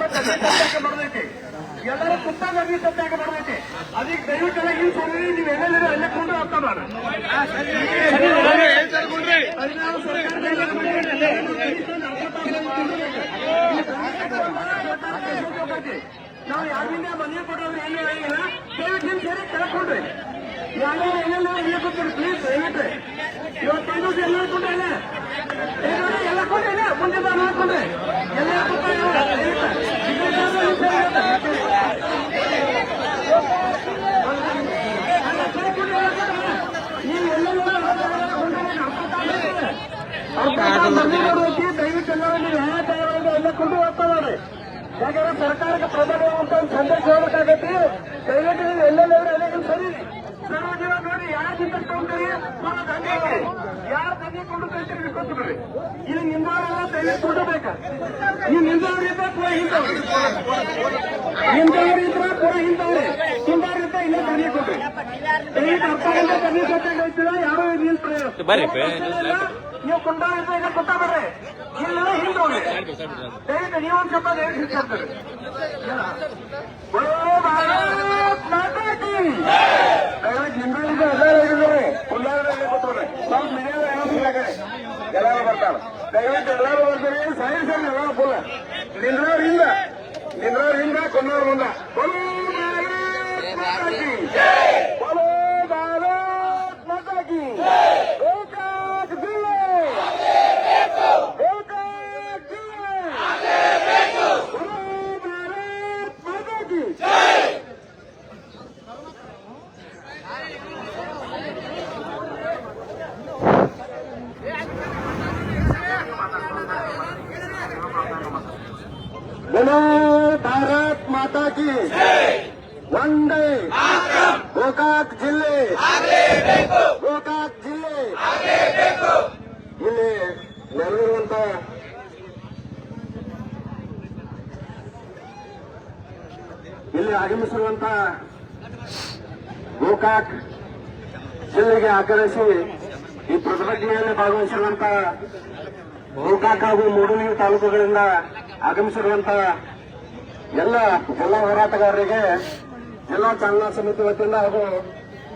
ಮತ್ತು ಅಗ್ನಿ ಸತ್ಯಾಗ ಮಾಡಬೇಕು. ಎಲ್ಲರೂ ಕುತ್ತಾಗ ಅಗ್ನಿ ಸತ್ಯಾಗ ಮಾಡಬೇಕು. ಅದಕ್ಕೆ ದಯವಿಟ್ಟು ಈ ಸರಿ ನೀವು ಎಲ್ಲೆಲ್ಲರೂ ಅಲ್ಲೇ ಕೊಂಡು ಹೋಗ್ತಾ ಮಾಡಿ. ನಾವು ಯಾರಿಂದ ಮನೆ ಕೊಡೋರು ಏನು ಹೇಳಿಲ್ಲ. ದಯವಿಟ್ಟು ನಿಮ್ ಸೇರಿ ಕೇಳ್ಕೊಂಡ್ರಿ. ಯಾರೋ ಎಲ್ಲೆಲ್ಲ ಎಲ್ಲ ಕೊಡ್ತೀರಿ ಪ್ಲೀಸ್ ದಯವಿಟ್ಟು. ಇವತ್ತೊಂದು ಎಲ್ಲ ಕೊಂಡ್ರೆ ಎಲ್ಲ ಕೊಂಡ್ರೆ ಮುಂದೆ ಮಾಡ್ಕೊಂಡ್ರೆ ಎಲ್ಲ ನೀವು ದಯವಿಟ್ಟು ಎಲ್ಲ ನೀವು ಯಾವ ತಯಾರಾಗಿ ಎಲ್ಲ ಕೊಂಡು ಹೋಗ್ತಾ ಮಾಡಿ. ಯಾಕಂದ್ರೆ ಸರ್ಕಾರಕ್ಕೆ ಪ್ರಧಾನ ಅಂತ ಒಂದು ಸಂದೇಶ ಹೋಗಬೇಕಾಗತ್ತೆ. ದಯವಿಟ್ಟು ನೀವು ಎಲ್ಲೆಲ್ಲರೂ ಎಲ್ಲ ಸರಿ ಸರ್ವಜೀವ ನೋಡಿ ಯಾರು ಚಿಂತೆ ತಗೊಂಡ್ರಿ ಯಾರು ತಂದೆ ಕೊಂಡು ಕಳ್ತೀರಿ ಗೊತ್ತಿದ್ರಿ. ಇಲ್ಲಿ ನಿಂದವರೆಲ್ಲ ದಯವಿಟ್ಟು ಕೊಡಬೇಕು. ಈ ನಿಂದವರಿದ್ದ ಪೂರ ಹಿಂದವ್ರಿ, ನಿಂದವರಿದ್ರೆ ಪೂರ ಹಿಂದವ್ರಿ, ಹಿಂದವರಿದ್ದ ಇಲ್ಲೇ ತಂದೆ ಕೊಡ್ರಿ. ದಯವಿಟ್ಟು ಅರ್ಥ ಗಂಟೆ ತಂದೆ ಸತ್ಯಾಗ ಹೋಗ್ತೀರಾ ಯಾರು ನೀವು ಕೊಂಡವರಿದ್ದ ಇಲ್ಲ ಗೊತ್ತಾಗ್ರಿ. ಇಲ್ಲ ಹಿಂದವ್ರಿ ದಯವಿಟ್ಟು ನೀವೊಂದು ಸ್ವಲ್ಪ ದಯವಿಟ್ಟು ಹೇಳ್ತಾರೆ. ಹಿಂದುಳಿದ ಎಲ್ಲರಿದ್ದಾರೆ ಕುಲ್ಲಾರದಲ್ಲಿ ಕೂತ್ಕೊಂಡ್ರೆ ಸ್ವಲ್ಪ ಮನೆಯಲ್ಲ ಎಲ್ಲರೂ ಬರ್ತಾರೆ. ದಯವಿಟ್ಟು ಎಲ್ಲರೂ ಬರ್ತೀವಿ. ಸರಿ ಸರಿ ಎಲ್ಲ ಫುಲ್ ನಿಂದ್ರವ್ರಿಂದ ಕೊಂದವ್ರ ಮುಂದ बोलो भारत माता की वंदे ಗೋಕಾಕ್ ಜಿಲ್ಲೆ ಇಲ್ಲಿ ನೆರವೇರುವಂತ ಇಲ್ಲಿ ಆಗಮಿಸಿರುವಂತ ಗೋಕಾಕ್ ಜಿಲ್ಲೆಗೆ ಆಗ್ರಹಿಸಿ ಈ ಪ್ರತಿಭಟನೆಯಲ್ಲಿ ಭಾಗವಹಿಸಿರುವಂತ ಗೋಕಾಕ್ ಹಾಗೂ ಮೂಡಲಗಿ ತಾಲೂಕುಗಳಿಂದ ಆಗಮಿಸಿರುವಂತ ಎಲ್ಲ ಜಿಲ್ಲಾ ಹೋರಾಟಗಾರರಿಗೆ ಜಿಲ್ಲಾ ಚಾಲನಾ ಸಮಿತಿ ವತಿಯಿಂದ ಹಾಗೂ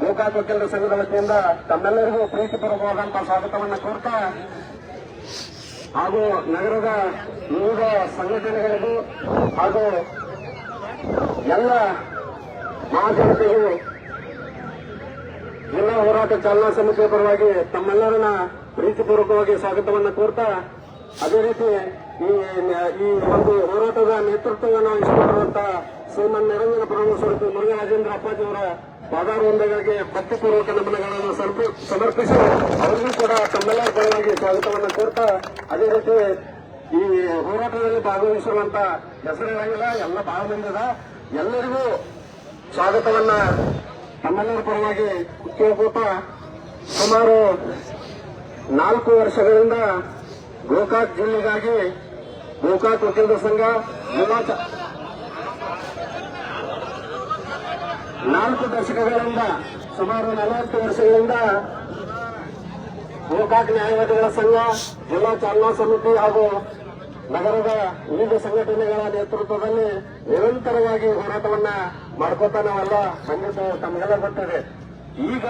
ಗೋಕಾಕ್ ವಕೀಲರ ಸಂಘದ ವತಿಯಿಂದ ತಮ್ಮೆಲ್ಲರಿಗೂ ಪ್ರೀತಿಪೂರ್ವಕವಾದಂತಹ ಸ್ವಾಗತವನ್ನು ಕೋರ್ತಾ ಹಾಗೂ ನಗರದ ವಿವಿಧ ಸಂಘಟನೆಗಳಿಗೂ ಹಾಗೂ ಎಲ್ಲ ಮಹಾಜನತೆಗೂ ಜಿಲ್ಲಾ ಹೋರಾಟ ಚಾಲನಾ ಸಮಿತಿಯ ಪರವಾಗಿ ತಮ್ಮೆಲ್ಲರನ್ನ ಪ್ರೀತಿಪೂರ್ವಕವಾಗಿ ಸ್ವಾಗತವನ್ನು ಕೋರ್ತಾ ಅದೇ ರೀತಿ ಈ ಒಂದು ಹೋರಾಟದ ನೇತೃತ್ವವನ್ನು ವಹಿಸಿಕೊಂಡಿರುವಂತಹ ಶ್ರೀಮನ್ ನಿರಂಜನ ಪರಮೇಶ್ವರ ಮುರುಘರಾಜೇಂದ್ರ ಅಪ್ಪಾಜಿಯವರ ಪಾದಾರವಂದಗಳಿಗೆ ಭಕ್ತಿಪೂರ್ವಕ ನಮನಗಳನ್ನು ಸಮರ್ಪಿಸಿ ಅವರಿಗೂ ಕೂಡ ತಮ್ಮೆಲ್ಲರ ಪರವಾಗಿ ಸ್ವಾಗತವನ್ನು ಕೋರ್ತಾ ಅದೇ ರೀತಿ ಈ ಹೋರಾಟದಲ್ಲಿ ಭಾಗವಹಿಸಿರುವಂತ ಹೆಸರಿರಂಗಿಲ್ಲ ಎಲ್ಲ ಬಹಳ ಮಂದಿದ ಎಲ್ಲರಿಗೂ ಸ್ವಾಗತವನ್ನ ತಮ್ಮೆಲ್ಲರ ಪರವಾಗಿ ಕೇಳ್ಕೋತಾ ಸುಮಾರು 4 ವರ್ಷಗಳಿಂದ ಗೋಕಾಕ್ ಜಿಲ್ಲೆಗಾಗಿ ಗೋಕಾಕ್ ವಕೀಲರ ಸಂಘ ಜಿಲ್ಲಾ 4 ದಶಕಗಳಿಂದ ಸುಮಾರು 40 ವರ್ಷಗಳಿಂದ ಗೋಕಾಕ್ ನ್ಯಾಯವಾದಿಗಳ ಸಂಘ ಜಿಲ್ಲಾ ಚಾಲನಾ ಸಮಿತಿ ಹಾಗೂ ನಗರದ ವಿವಿಧ ಸಂಘಟನೆಗಳ ನೇತೃತ್ವದಲ್ಲಿ ನಿರಂತರವಾಗಿ ಹೋರಾಟವನ್ನ ಮಾಡ್ಕೋತಾ ನಾವೆಲ್ಲ ಬಂದಿದ್ದು ತಮಗೆಲ್ಲ ಗೊತ್ತಿದೆ. ಈಗ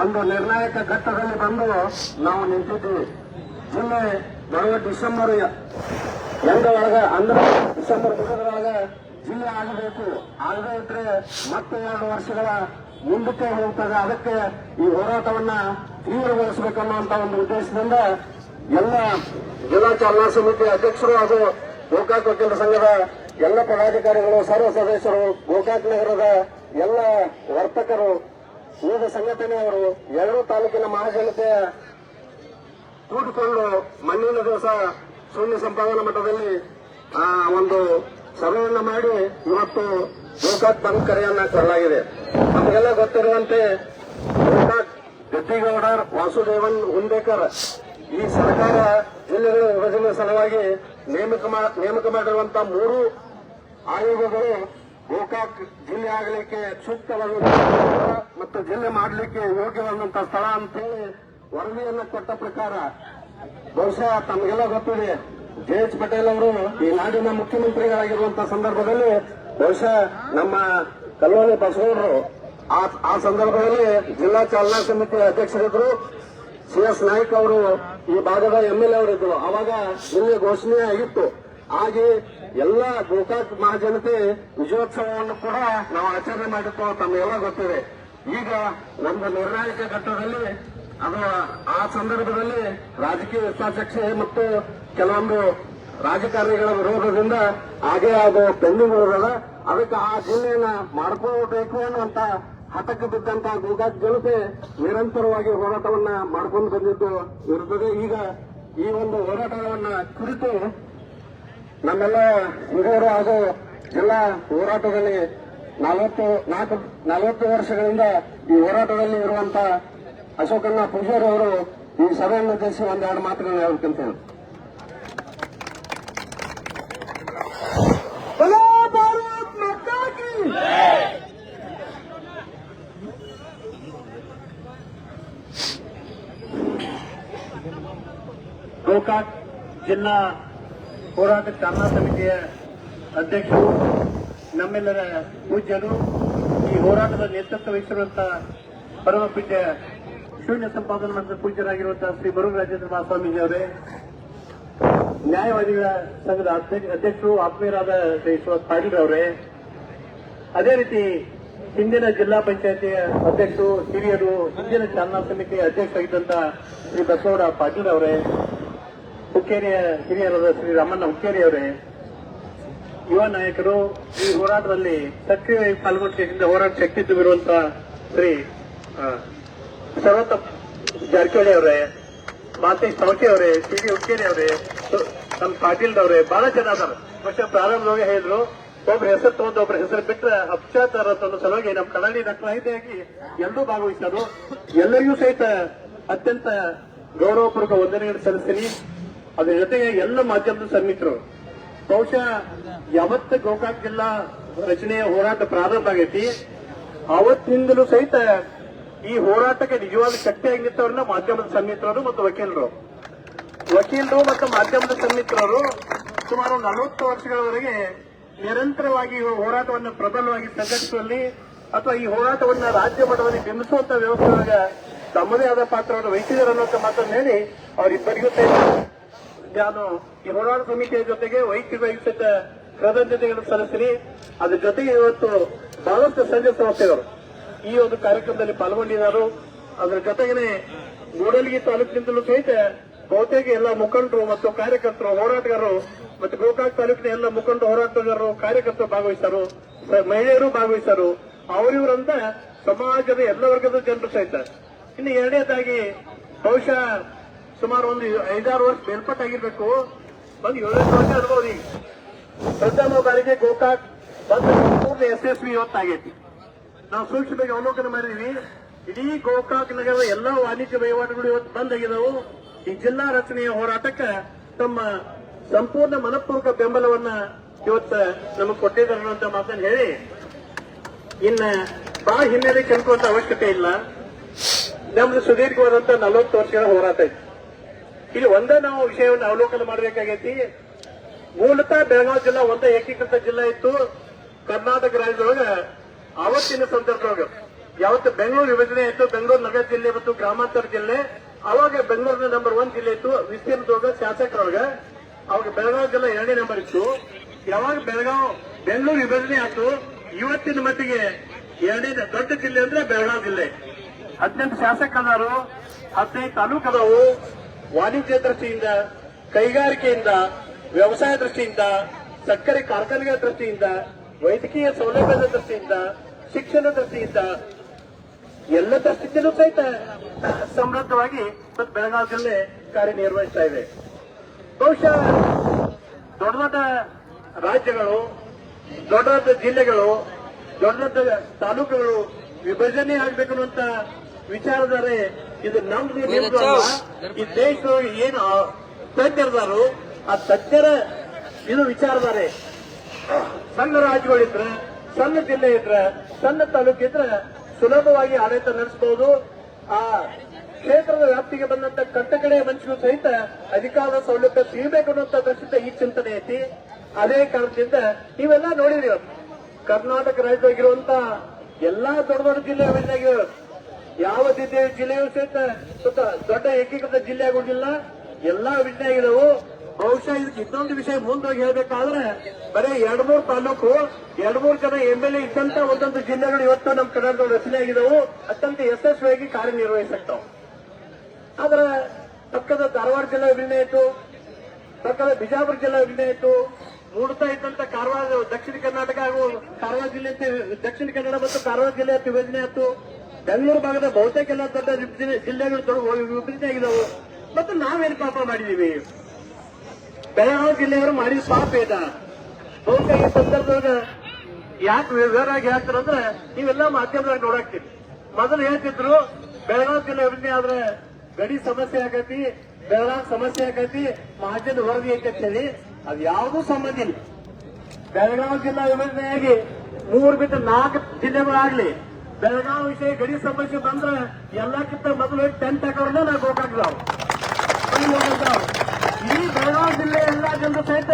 ಒಂದು ನಿರ್ಣಾಯಕ ಘಟ್ಟದಲ್ಲಿ ಬಂದು ನಾವು ನಿಂತಿದ್ದೀವಿ. ಜಿಲ್ಲೆ ಬರುವ ಡಿಸೆಂಬರ್ ಅಂದ್ರೆ ಡಿಸೆಂಬರ್ ಮುಗಿದ್ರೊಳಗ ಜಿಲ್ಲೆ ಆಗಬೇಕು. ಆಗದೇ ಇದ್ರೆ ಮತ್ತೆ 2 ವರ್ಷಗಳ ಮುಂದಕ್ಕೆ ಹೋಗ್ತದೆ. ಅದಕ್ಕೆ ಈ ಹೋರಾಟವನ್ನ ತೀವ್ರಗೊಳಿಸಬೇಕನ್ನುವಂತ ಒಂದು ಉದ್ದೇಶದಿಂದ ಎಲ್ಲ ಜಿಲ್ಲಾ ಚಾಲನಾ ಸಮಿತಿ ಅಧ್ಯಕ್ಷರು ಹಾಗೂ ಗೋಕಾಕ್ ವಕೀಲರ ಸಂಘದ ಎಲ್ಲ ಪದಾಧಿಕಾರಿಗಳು, ಸರ್ವ ಸದಸ್ಯರು, ಗೋಕಾಕ್ ನಗರದ ಎಲ್ಲ ವರ್ತಕರು, ವಿವಿಧ ಸಂಘಟನೆಯವರು, 2 ತಾಲೂಕಿನ ಮಹಾಜನತೆಯ ಕೂಡಿಕೊಂಡು ಮಣ್ಣಿನ ದಿವಸ ಶೂನ್ಯ ಸಂಪಾದನಾ ಮಠದಲ್ಲಿ ಒಂದು ಸಭೆಯನ್ನ ಮಾಡಿ ಇವತ್ತು ಗೋಕಾಕ್ ಬಂದ್ ಕರೆಯನ್ನ ಕೊಡಲಾಗಿದೆ. ನಮಗೆಲ್ಲ ಗೊತ್ತಿರುವಂತೆ ಗೋಕಾಕ್ ಗದ್ದಿಗೌಡರ್, ವಾಸುದೇವನ್, ಹುಂಡೇಕರ್ ಈ ಸರ್ಕಾರ ಜಿಲ್ಲೆಗಳ ವಿಭಜನೆ ಸಲುವಾಗಿ ನೇಮಕ ಮಾಡಿರುವಂತಹ 3 ಆಯೋಗಗಳು ಗೋಕಾಕ್ ಜಿಲ್ಲೆ ಆಗಲಿಕ್ಕೆ ಸೂಕ್ತವಾದಂತಹ ಮತ್ತು ಜಿಲ್ಲೆ ಮಾಡಲಿಕ್ಕೆ ಯೋಗ್ಯವಾದಂತಹ ಸ್ಥಳ ಅಂತೇಳಿ ವರದಿಯನ್ನು ಕೊಟ್ಟ ಪ್ರಕಾರ ಬಹುಶಃ ತಮಗೆಲ್ಲ ಗೊತ್ತಿದೆ ಜೆ.ಎಚ್. ಪಟೇಲ್ ಅವರು ಈ ನಾಡಿನ ಮುಖ್ಯಮಂತ್ರಿಗಳಾಗಿರುವಂತಹ ಸಂದರ್ಭದಲ್ಲಿ ಬಹುಶಃ ನಮ್ಮ ಕಲ್ಲೋಳಿ ಬಸವಣ್ಣರು ಆ ಸಂದರ್ಭದಲ್ಲಿ ಜಿಲ್ಲಾ ಚಾಲನಾ ಸಮಿತಿ ಅಧ್ಯಕ್ಷರಿದ್ರು. ಸಿ.ಎಸ್. ನಾಯ್ಕ್ ಅವರು ಈ ಭಾಗದ MLA ಅವರಿದ್ರು. ಅವಾಗ ಇಲ್ಲಿ ಘೋಷಣೆ ಆಗಿತ್ತು. ಹಾಗೆ ಎಲ್ಲ ಗೋಕಾಕ್ ಮಹಾಜನತೆ ವಿಜಯೋತ್ಸವವನ್ನು ಕೂಡ ನಾವು ಆಚರಣೆ ಮಾಡಿತ್ತು, ತಮಗೆಲ್ಲ ಗೊತ್ತಿದೆ. ಈಗ ಒಂದು ನಿರ್ಣಾಯಕ ಘಟ್ಟದಲ್ಲಿ ಅದು ಆ ಸಂದರ್ಭದಲ್ಲಿ ರಾಜಕೀಯ ಹಿತಾಸಕ್ತಿ ಮತ್ತು ಕೆಲವೊಂದು ರಾಜಕಾರಣಿಗಳ ವಿರೋಧದಿಂದ ಹಾಗೆ ಅದು ಪೆಂಡಿಂಗ್ ಉಳಿದ. ಅದಕ್ಕೆ ಆ ಜಿಲ್ಲೆಯನ್ನ ಮಾಡ್ಕೋಬೇಕು ಅನ್ನುವಂತ ಹಠಕ್ಕೆ ಬಿದ್ದಂತ ಗೋಕಾಕ್ ಜನತೆ ನಿರಂತರವಾಗಿ ಹೋರಾಟವನ್ನ ಮಾಡ್ಕೊಂಡು ಬಂದಿದ್ದು ಇರುತ್ತದೆ. ಈಗ ಈ ಒಂದು ಹೋರಾಟವನ್ನ ಕುರಿತು ನಮ್ಮೆಲ್ಲ ಹಿರಿಯರು ಹಾಗೂ ಜಿಲ್ಲಾ ಹೋರಾಟದಲ್ಲಿ 40 ವರ್ಷಗಳಿಂದ ಈ ಹೋರಾಟದಲ್ಲಿ ಇರುವಂತ ಅಶೋಕಣ್ಣ ಪೂಜಾರಿ ಅವರು ಈ ಸಭೆಯನ್ನು ಉದ್ದೇಶಿಸಿ ಒಂದೆರಡು ಮಾತುಗಳನ್ನು ಹೇಳ್ಬೇಕಂತ ಗೋಕಾಕ್ ಜಿಲ್ಲಾ ಹೋರಾಟ ಚಾಲನಾ ಸಮಿತಿಯ ಅಧ್ಯಕ್ಷರು, ನಮ್ಮೆಲ್ಲರ ಪೂಜ್ಯರು, ಈ ಹೋರಾಟದ ನೇತೃತ್ವ ವಹಿಸಿರುವಂತಹ ಪರಮ ಪೂಜ್ಯ ಶೂನ್ಯ ಸಂಪಾದನಾ ಮಂಡಳಿ ಪೂಜ್ಯರಾಗಿರುವಂತಹ ಶ್ರೀ ಬರೂರು ರಾಜೇಂದ್ರ ಮಹಾಸ್ವಾಮೀಜಿ ಅವರೇ, ನ್ಯಾಯವಾದಿಗಳ ಸಂಘದ ಅಧ್ಯಕ್ಷರು ಆತ್ಮೀಯರಾದ ಶ್ರೀ ಯಶವಂತ ಪಾಟೀಲ್ ಅವರೇ, ಅದೇ ರೀತಿ ಹಿಂದಿನ ಜಿಲ್ಲಾ ಪಂಚಾಯತಿಯ ಅಧ್ಯಕ್ಷರು, ಹಿರಿಯರು, ಹಿಂದಿನ ಚಾಲನಾ ಸಮಿತಿಯ ಅಧ್ಯಕ್ಷರಾಗಿದ್ದಂತಹ ಶ್ರೀ ಬಸವಗೌಡ ಪಾಟೀಲ್ ಅವರೇ, ಹುಕ್ಕೇರಿಯ ಹಿರಿಯರಾದ ಶ್ರೀ ರಾಮಣ್ಣ ಹುಕ್ಕೇರಿ ಅವರೇ, ಯುವ ನಾಯಕರು, ಈ ಹೋರಾಟದಲ್ಲಿ ಸಕ್ರಿಯವಾಗಿ ಪಾಲ್ಗೊಂಡಿದ್ದ ಹೋರಾಟ ಶಕ್ತಿ ತುಂಬಿರುವಂತಹ ಶ್ರೀ ಸರ್ವತ ಜಾರಕಿಹೊಳಿ ಅವರೇ, ಮಾತೇಶ್ ಸೌಕೆ ಅವರೇ, ಸಿ.ಡಿ. ಹುಕ್ಕೇರಿ ಅವರೇ, ನಮ್ಮ ಪಾಟೀಲ್ ಅವರೇ, ಬಹಳ ಜನ ಅದಾರ. പക്ഷെ ಪ್ರಾರಂಭವಾಗಿ ಹೇಳಿದ್ರು, ಒಬ್ಬರ ಹೆಸರು ತಗೊಂಡು ಒಬ್ಬರ ಹೆಸರು ಬಿಟ್ಟರೆ ಅಪಚಾರ ಅಂತ ಸಲುವಾಗಿ ನಮ್ಮ ಕನ್ನಡಿ ನಕಲಾಯಿತಿಯಾಗಿ ಎಲ್ಲರೂ ಭಾಗವಹಿಸಿದರು. ಎಲ್ಲರಿಗೂ ಸಹಿತ ಅತ್ಯಂತ ಗೌರವಪೂರ್ವಕ ವಂದನೆಗಳನ್ನು ಸಲ್ಲಿಸ್ತೀನಿ. ಅದರ ಜೊತೆಗೆ ಎಲ್ಲ ಮಾಧ್ಯಮದ ಸನ್ಮಿತರು, ಬಹುಶಃ ಯಾವತ್ತು ಗೋಕಾಕ್ ಜಿಲ್ಲಾ ರಚನೆಯ ಹೋರಾಟ ಪ್ರಾರಂಭ ಆಗೈತಿ ಅವತ್ತಿನಿಂದಲೂ ಸಹಿತ ಈ ಹೋರಾಟಕ್ಕೆ ನಿಜವಾದ ಶಕ್ತಿಯಾಗಿ ನಿಂತವ್ರನ್ನ ಮಾಧ್ಯಮದ ಸನ್ಮಿತ್ರರು ಮತ್ತು ವಕೀಲರು ಮತ್ತು ಮಾಧ್ಯಮದ ಸನ್ಮಿತ್ರರು ಸುಮಾರು 40 ವರ್ಷಗಳವರೆಗೆ ನಿರಂತರವಾಗಿ ಈ ಹೋರಾಟವನ್ನು ಪ್ರಬಲವಾಗಿ ಸಂಘಟಿಸುವಲ್ಲಿ ಅಥವಾ ಈ ಹೋರಾಟವನ್ನು ರಾಜ್ಯ ಮಟ್ಟದಲ್ಲಿ ಬಿಂಬಿಸುವಂತ ವ್ಯವಸ್ಥೆಯೊಳಗ ತಮ್ಮದೇ ಆದ ಪಾತ್ರವನ್ನು ವಹಿಸಿದರು ಅನ್ನುವಂತ ಮಾತನ್ನು ಹೇಳಿ ಅವರಿಬ್ಬರಿಗೂ ಸಹಿತ ನಾನು ಈ ಹೋರಾಟ ಸಮಿತಿಯ ಜೊತೆಗೆ ವೈಯಕ್ತಿಕವಾಗಿ ಸಹಿತ ಕೃತಜ್ಞತೆಗಳನ್ನು ಸಲ್ಲಿಸ್ತೀನಿ. ಅದ್ರ ಜೊತೆಗೆ ಇವತ್ತು ಬಹಳಷ್ಟು ಸಂಘ ಸಂಸ್ಥೆಗಳು ಈ ಒಂದು ಕಾರ್ಯಕ್ರಮದಲ್ಲಿ ಪಾಲ್ಗೊಂಡಿದ್ದಾರೆ. ಅದರ ಜೊತೆಗೇನೆ ಮೂಡಲಗಿ ತಾಲೂಕಿನಿಂದಲೂ ಸಹಿತ ಬಹುತೇಕ ಎಲ್ಲ ಮುಖಂಡರು ಮತ್ತು ಕಾರ್ಯಕರ್ತರು, ಹೋರಾಟಗಾರರು ಮತ್ತು ಗೋಕಾಕ್ ತಾಲೂಕಿನ ಎಲ್ಲ ಮುಖಂಡರು, ಹೋರಾಟಗಾರರು, ಕಾರ್ಯಕರ್ತರು ಭಾಗವಹಿಸಿದರು, ಮಹಿಳೆಯರು ಭಾಗವಹಿಸಿದರು. ಅವರಿವರಂತ ಸಮಾಜದ ಎಲ್ಲ ವರ್ಗದ ಜನರು ಸಹಿತ. ಇನ್ನು ಎರಡನೇದಾಗಿ ಬಹುಶಃ ಸುಮಾರು ಒಂದು 5-6 ವರ್ಷ ಮೇಲ್ಪಟ್ಟಾಗಿರ್ಬೇಕು, ಒಂದು 7-8 ವರ್ಷ ಅನ್ಬೋದು. ಈಗ ಪ್ರಥಮ ಬಾರಿಗೆ ಗೋಕಾಕ್ ಬಂದು ಸಂಪೂರ್ಣ ಯಶಸ್ವಿ ಇವತ್ತಾಗೈತಿ. ನಾವು ಸೂಕ್ಷ್ಮವಾಗಿ ಅವಲೋಕನ ಮಾಡಿದೀವಿ. ಇಡೀ ಗೋಕಾಕ್ ನಗರದ ಎಲ್ಲಾ ವಾಣಿಜ್ಯ ವಹಿವಾಟುಗಳು ಇವತ್ತು ಬಂದಾಗಿದ್ದವು. ಈ ಜಿಲ್ಲಾ ರಚನೆಯ ಹೋರಾಟಕ್ಕೆ ತಮ್ಮ ಸಂಪೂರ್ಣ ಮನಪೂರ್ವಕ ಬೆಂಬಲವನ್ನ ಇವತ್ತು ನಮಗೆ ಕೊಟ್ಟಿದ್ದಾರೆ ಅನ್ನುವಂತ ಮಾತನ್ನು ಹೇಳಿ, ಇನ್ನ ಬಹಳ ಹಿನ್ನೆಲೆ ಕೆಂಪುವಂತ ಅವಶ್ಯಕತೆ ಇಲ್ಲ. ನಮ್ದು ಸುದೀರ್ಘವಾದಂತ 40 ವರ್ಷಗಳ ಹೋರಾಟ ಐತಿ. ಇಲ್ಲಿ ಒಂದೇ ನಾವು ವಿಷಯವನ್ನು ಅವಲೋಕನ ಮಾಡಬೇಕಾಗೈತಿ. ಮೂಲತಃ ಬೆಳಗಾವಿ ಜಿಲ್ಲಾ ಒಂದೇ ಏಕೀಕೃತ ಜಿಲ್ಲಾ ಇತ್ತು ಕರ್ನಾಟಕ ರಾಜ್ಯದೊಳಗ. ಆವತ್ತಿನ ಸಂದರ್ಭದೊಳಗ ಯಾವತ್ತು ಬೆಂಗಳೂರು ವಿಭಜನೆ ಇತ್ತು, ಬೆಂಗಳೂರು ನಗರ ಜಿಲ್ಲೆ ಮತ್ತು ಗ್ರಾಮಾಂತರ ಜಿಲ್ಲೆ, ಅವಾಗ ಬೆಂಗಳೂರಿನ ನಂಬರ್ 1 ಜಿಲ್ಲೆ ಇತ್ತು ವಿಸ್ತೀರ್ಣದೊಳಗ, ಶಾಸಕರೊಳಗ. ಅವಾಗ ಬೆಳಗಾವಿ ಜಿಲ್ಲಾ 2ನೇ ನಂಬರ್ ಇತ್ತು. ಯಾವಾಗ ಬೆಂಗಳೂರು ವಿಭಜನೆ ಆಯ್ತು, ಇವತ್ತಿನ ಮಟ್ಟಿಗೆ 2ನೇ ದೊಡ್ಡ ಜಿಲ್ಲೆ ಅಂದ್ರೆ ಬೆಳಗಾವಿ ಜಿಲ್ಲೆ. 18 ಶಾಸಕರು, 15 ತಾಲೂಕು ಅದಾವು. ವಾಣಿಜ್ಯ ದೃಷ್ಟಿಯಿಂದ, ಕೈಗಾರಿಕೆಯಿಂದ, ವ್ಯವಸಾಯ ದೃಷ್ಟಿಯಿಂದ, ಸಕ್ಕರೆ ಕಾರ್ಖಾನೆಗಳ ದೃಷ್ಟಿಯಿಂದ, ವೈದ್ಯಕೀಯ ಸೌಲಭ್ಯದ ದೃಷ್ಟಿಯಿಂದ, ಶಿಕ್ಷಣ ದೃಷ್ಟಿಯಿಂದ, ಎಲ್ಲ ದೃಷ್ಟಿಯಿಂದಲೂ ಸಹಿತ ಸಮೃದ್ಧವಾಗಿ ಬೆಳಗಾವಿ ಜಿಲ್ಲೆ ಕಾರ್ಯನಿರ್ವಹಿಸ್ತಾ ಇದೆ. ಬಹುಶಃ ದೊಡ್ಡ ದೊಡ್ಡ ರಾಜ್ಯಗಳು, ದೊಡ್ಡ ದೊಡ್ಡ ಜಿಲ್ಲೆಗಳು, ದೊಡ್ಡ ದೊಡ್ಡ ತಾಲೂಕುಗಳು ವಿಭಜನೆ ಆಗ್ಬೇಕನ್ನುವಂತ ವಿಚಾರಧಾರೆ ಇದು ನಮ್ದು ನಿಮ್ದು ಅಲ್ಲ. ಈ ದೇಶದೊಳಗೆ ಏನು ತಜ್ಞರಿದಾರು ಆ ತಜ್ಞರ ಇದು ವಿಚಾರಧಾರೆ. ಸಣ್ಣ ರಾಜ್ಯಗಳಿದ್ರೆ, ಸಣ್ಣ ಜಿಲ್ಲೆ ಇದ್ರೆ, ಸಣ್ಣ ತಾಲೂಕು ಇದ್ರೆ ಸುಲಭವಾಗಿ ಆಡಳಿತ ನಡೆಸಬಹುದು. ಆ ಕ್ಷೇತ್ರದ ವ್ಯಾಪ್ತಿಗೆ ಬಂದಂತ ಕಟ್ಟಕಡೆಯ ಮನುಷ್ಯರು ಸಹಿತ ಅಧಿಕಾರದ ಸೌಲಭ್ಯ ಸಿಗಬೇಕು ಅನ್ನುವಂತ ದೃಷ್ಟಿಯಿಂದ ಈ ಚಿಂತನೆ ಐತಿ. ಅದೇ ಕಾರಣದಿಂದ ನೀವೆಲ್ಲ ನೋಡಿದ್ರಿ ಇವತ್ತು ಕರ್ನಾಟಕ ರಾಜ್ಯದಾಗಿರುವಂತ ಎಲ್ಲಾ ದೊಡ್ಡ ದೊಡ್ಡ ಜಿಲ್ಲೆ ಅಭಿವೃದ್ಧಿಯಾಗಿರೋ ಯಾವ ಜಿಲ್ಲೆಯೂ ಸಹಿತ ಸ್ವಲ್ಪ ದೊಡ್ಡ ಏಕೀಕೃತ ಜಿಲ್ಲೆ ಆಗುವುದಿಲ್ಲ. ಎಲ್ಲಾ ಅಭಿವೃದ್ಧಿ ಆಗಿದವು. ಬಹುಶಃ ಇದಕ್ಕೆ ಇನ್ನೊಂದು ವಿಷಯ ಮುಂದೋಗಿ ಹೇಳ್ಬೇಕಾದ್ರೆ ಬರೀ 2-3 ತಾಲೂಕು 2-3 ಜನ MLA ಇದ್ದಂತ ಒಂದೊಂದು ಜಿಲ್ಲೆಗಳು ಇವತ್ತು ನಮ್ಮ ಕರ್ನಾಟಕದ ರಚನೆ ಆಗಿದವು. ಅತ್ಯಂತ ಯಶಸ್ವಿಯಾಗಿ ಕಾರ್ಯನಿರ್ವಹಿಸಕ್ತಾವ. ಆದ್ರೆ ಪಕ್ಕದ ಧಾರವಾಡ ಜಿಲ್ಲಾ ವಿಭಜನೆ ಆಯಿತು, ಪಕ್ಕದ ಬಿಜಾಪುರ ಜಿಲ್ಲಾ ವಿಭಜನೆ ಆಯಿತು, ಮೂಡ್ತಾ ಇದ್ದಂತ ಕಾರವಾರ ದಕ್ಷಿಣ ಕರ್ನಾಟಕ ಹಾಗೂ ಕಾರವಾರ ಜಿಲ್ಲೆ ದಕ್ಷಿಣ ಕನ್ನಡ ಮತ್ತು ಕಾರವಾರ ಜಿಲ್ಲೆ ವಿಭಜನೆ ಆಯಿತು. ಬೆಂಗಳೂರು ಭಾಗದ ಬಹುತೇಕ ಎಲ್ಲ ದೊಡ್ಡ ಜಿಲ್ಲೆಗಳು ವಿಭಜನೆ ಆಗಿದವು. ಮತ್ತು ನಾವೇನು ಪಾಪ ಮಾಡಿದೀವಿ? ಬೆಳಗಾವಿ ಜಿಲ್ಲೆಯವರು ಮಾಡಿದ ಪಾಪ ಏನ? ಬಹುತೇಕ ಈ ಸಂದರ್ಭದಾಗ ಯಾಕೆ ವಿವರವಾಗಿ ಹೇಳ್ತಾರಂದ್ರೆ ನೀವೆಲ್ಲ ಮಾಧ್ಯಮದಾಗ ನೋಡಾಕ್ತೀವಿ. ಮೊದಲು ಹೇಳ್ತಿದ್ರು ಬೆಳಗಾವಿ ಜಿಲ್ಲೆ ವಿಭಜನೆ ಆದ್ರೆ ಗಡಿ ಸಮಸ್ಯೆ ಆಗತಿ, ಬೆಳಗಾವಿ ಸಮಸ್ಯೆ ಆಗತಿ, ಮಹಾಜನ್ ವರದಿ ಐತೆ ಅಂತ ಹೇಳಿ. ಅದು ಯಾವುದೂ ಸಂಬಂಧ ಇಲ್ಲ. ಬೆಳಗಾವಿ ಜಿಲ್ಲಾ ವಿಭಜನೆಯಾಗಿ 3 ಬಿಟ್ಟು 4 ಜಿಲ್ಲೆಗಳಾಗ್ಲಿ ಬೆಳಗಾವಿ ವಿಷಯ ಗಡಿ ಸಮಸ್ಯೆ ಬಂದ್ರೆ ಎಲ್ಲಕ್ಕಿಂತ ಮೊದಲು ಟೆಂಟ್ ಹಾಕೋರನ್ನ ನಾವು ಗೋಕಾಕ್ತಾವ್. ಈ ಬೆಳಗಾವಿ ಜಿಲ್ಲೆ ಎಲ್ಲಾ ಜನರು ಸಹಿತ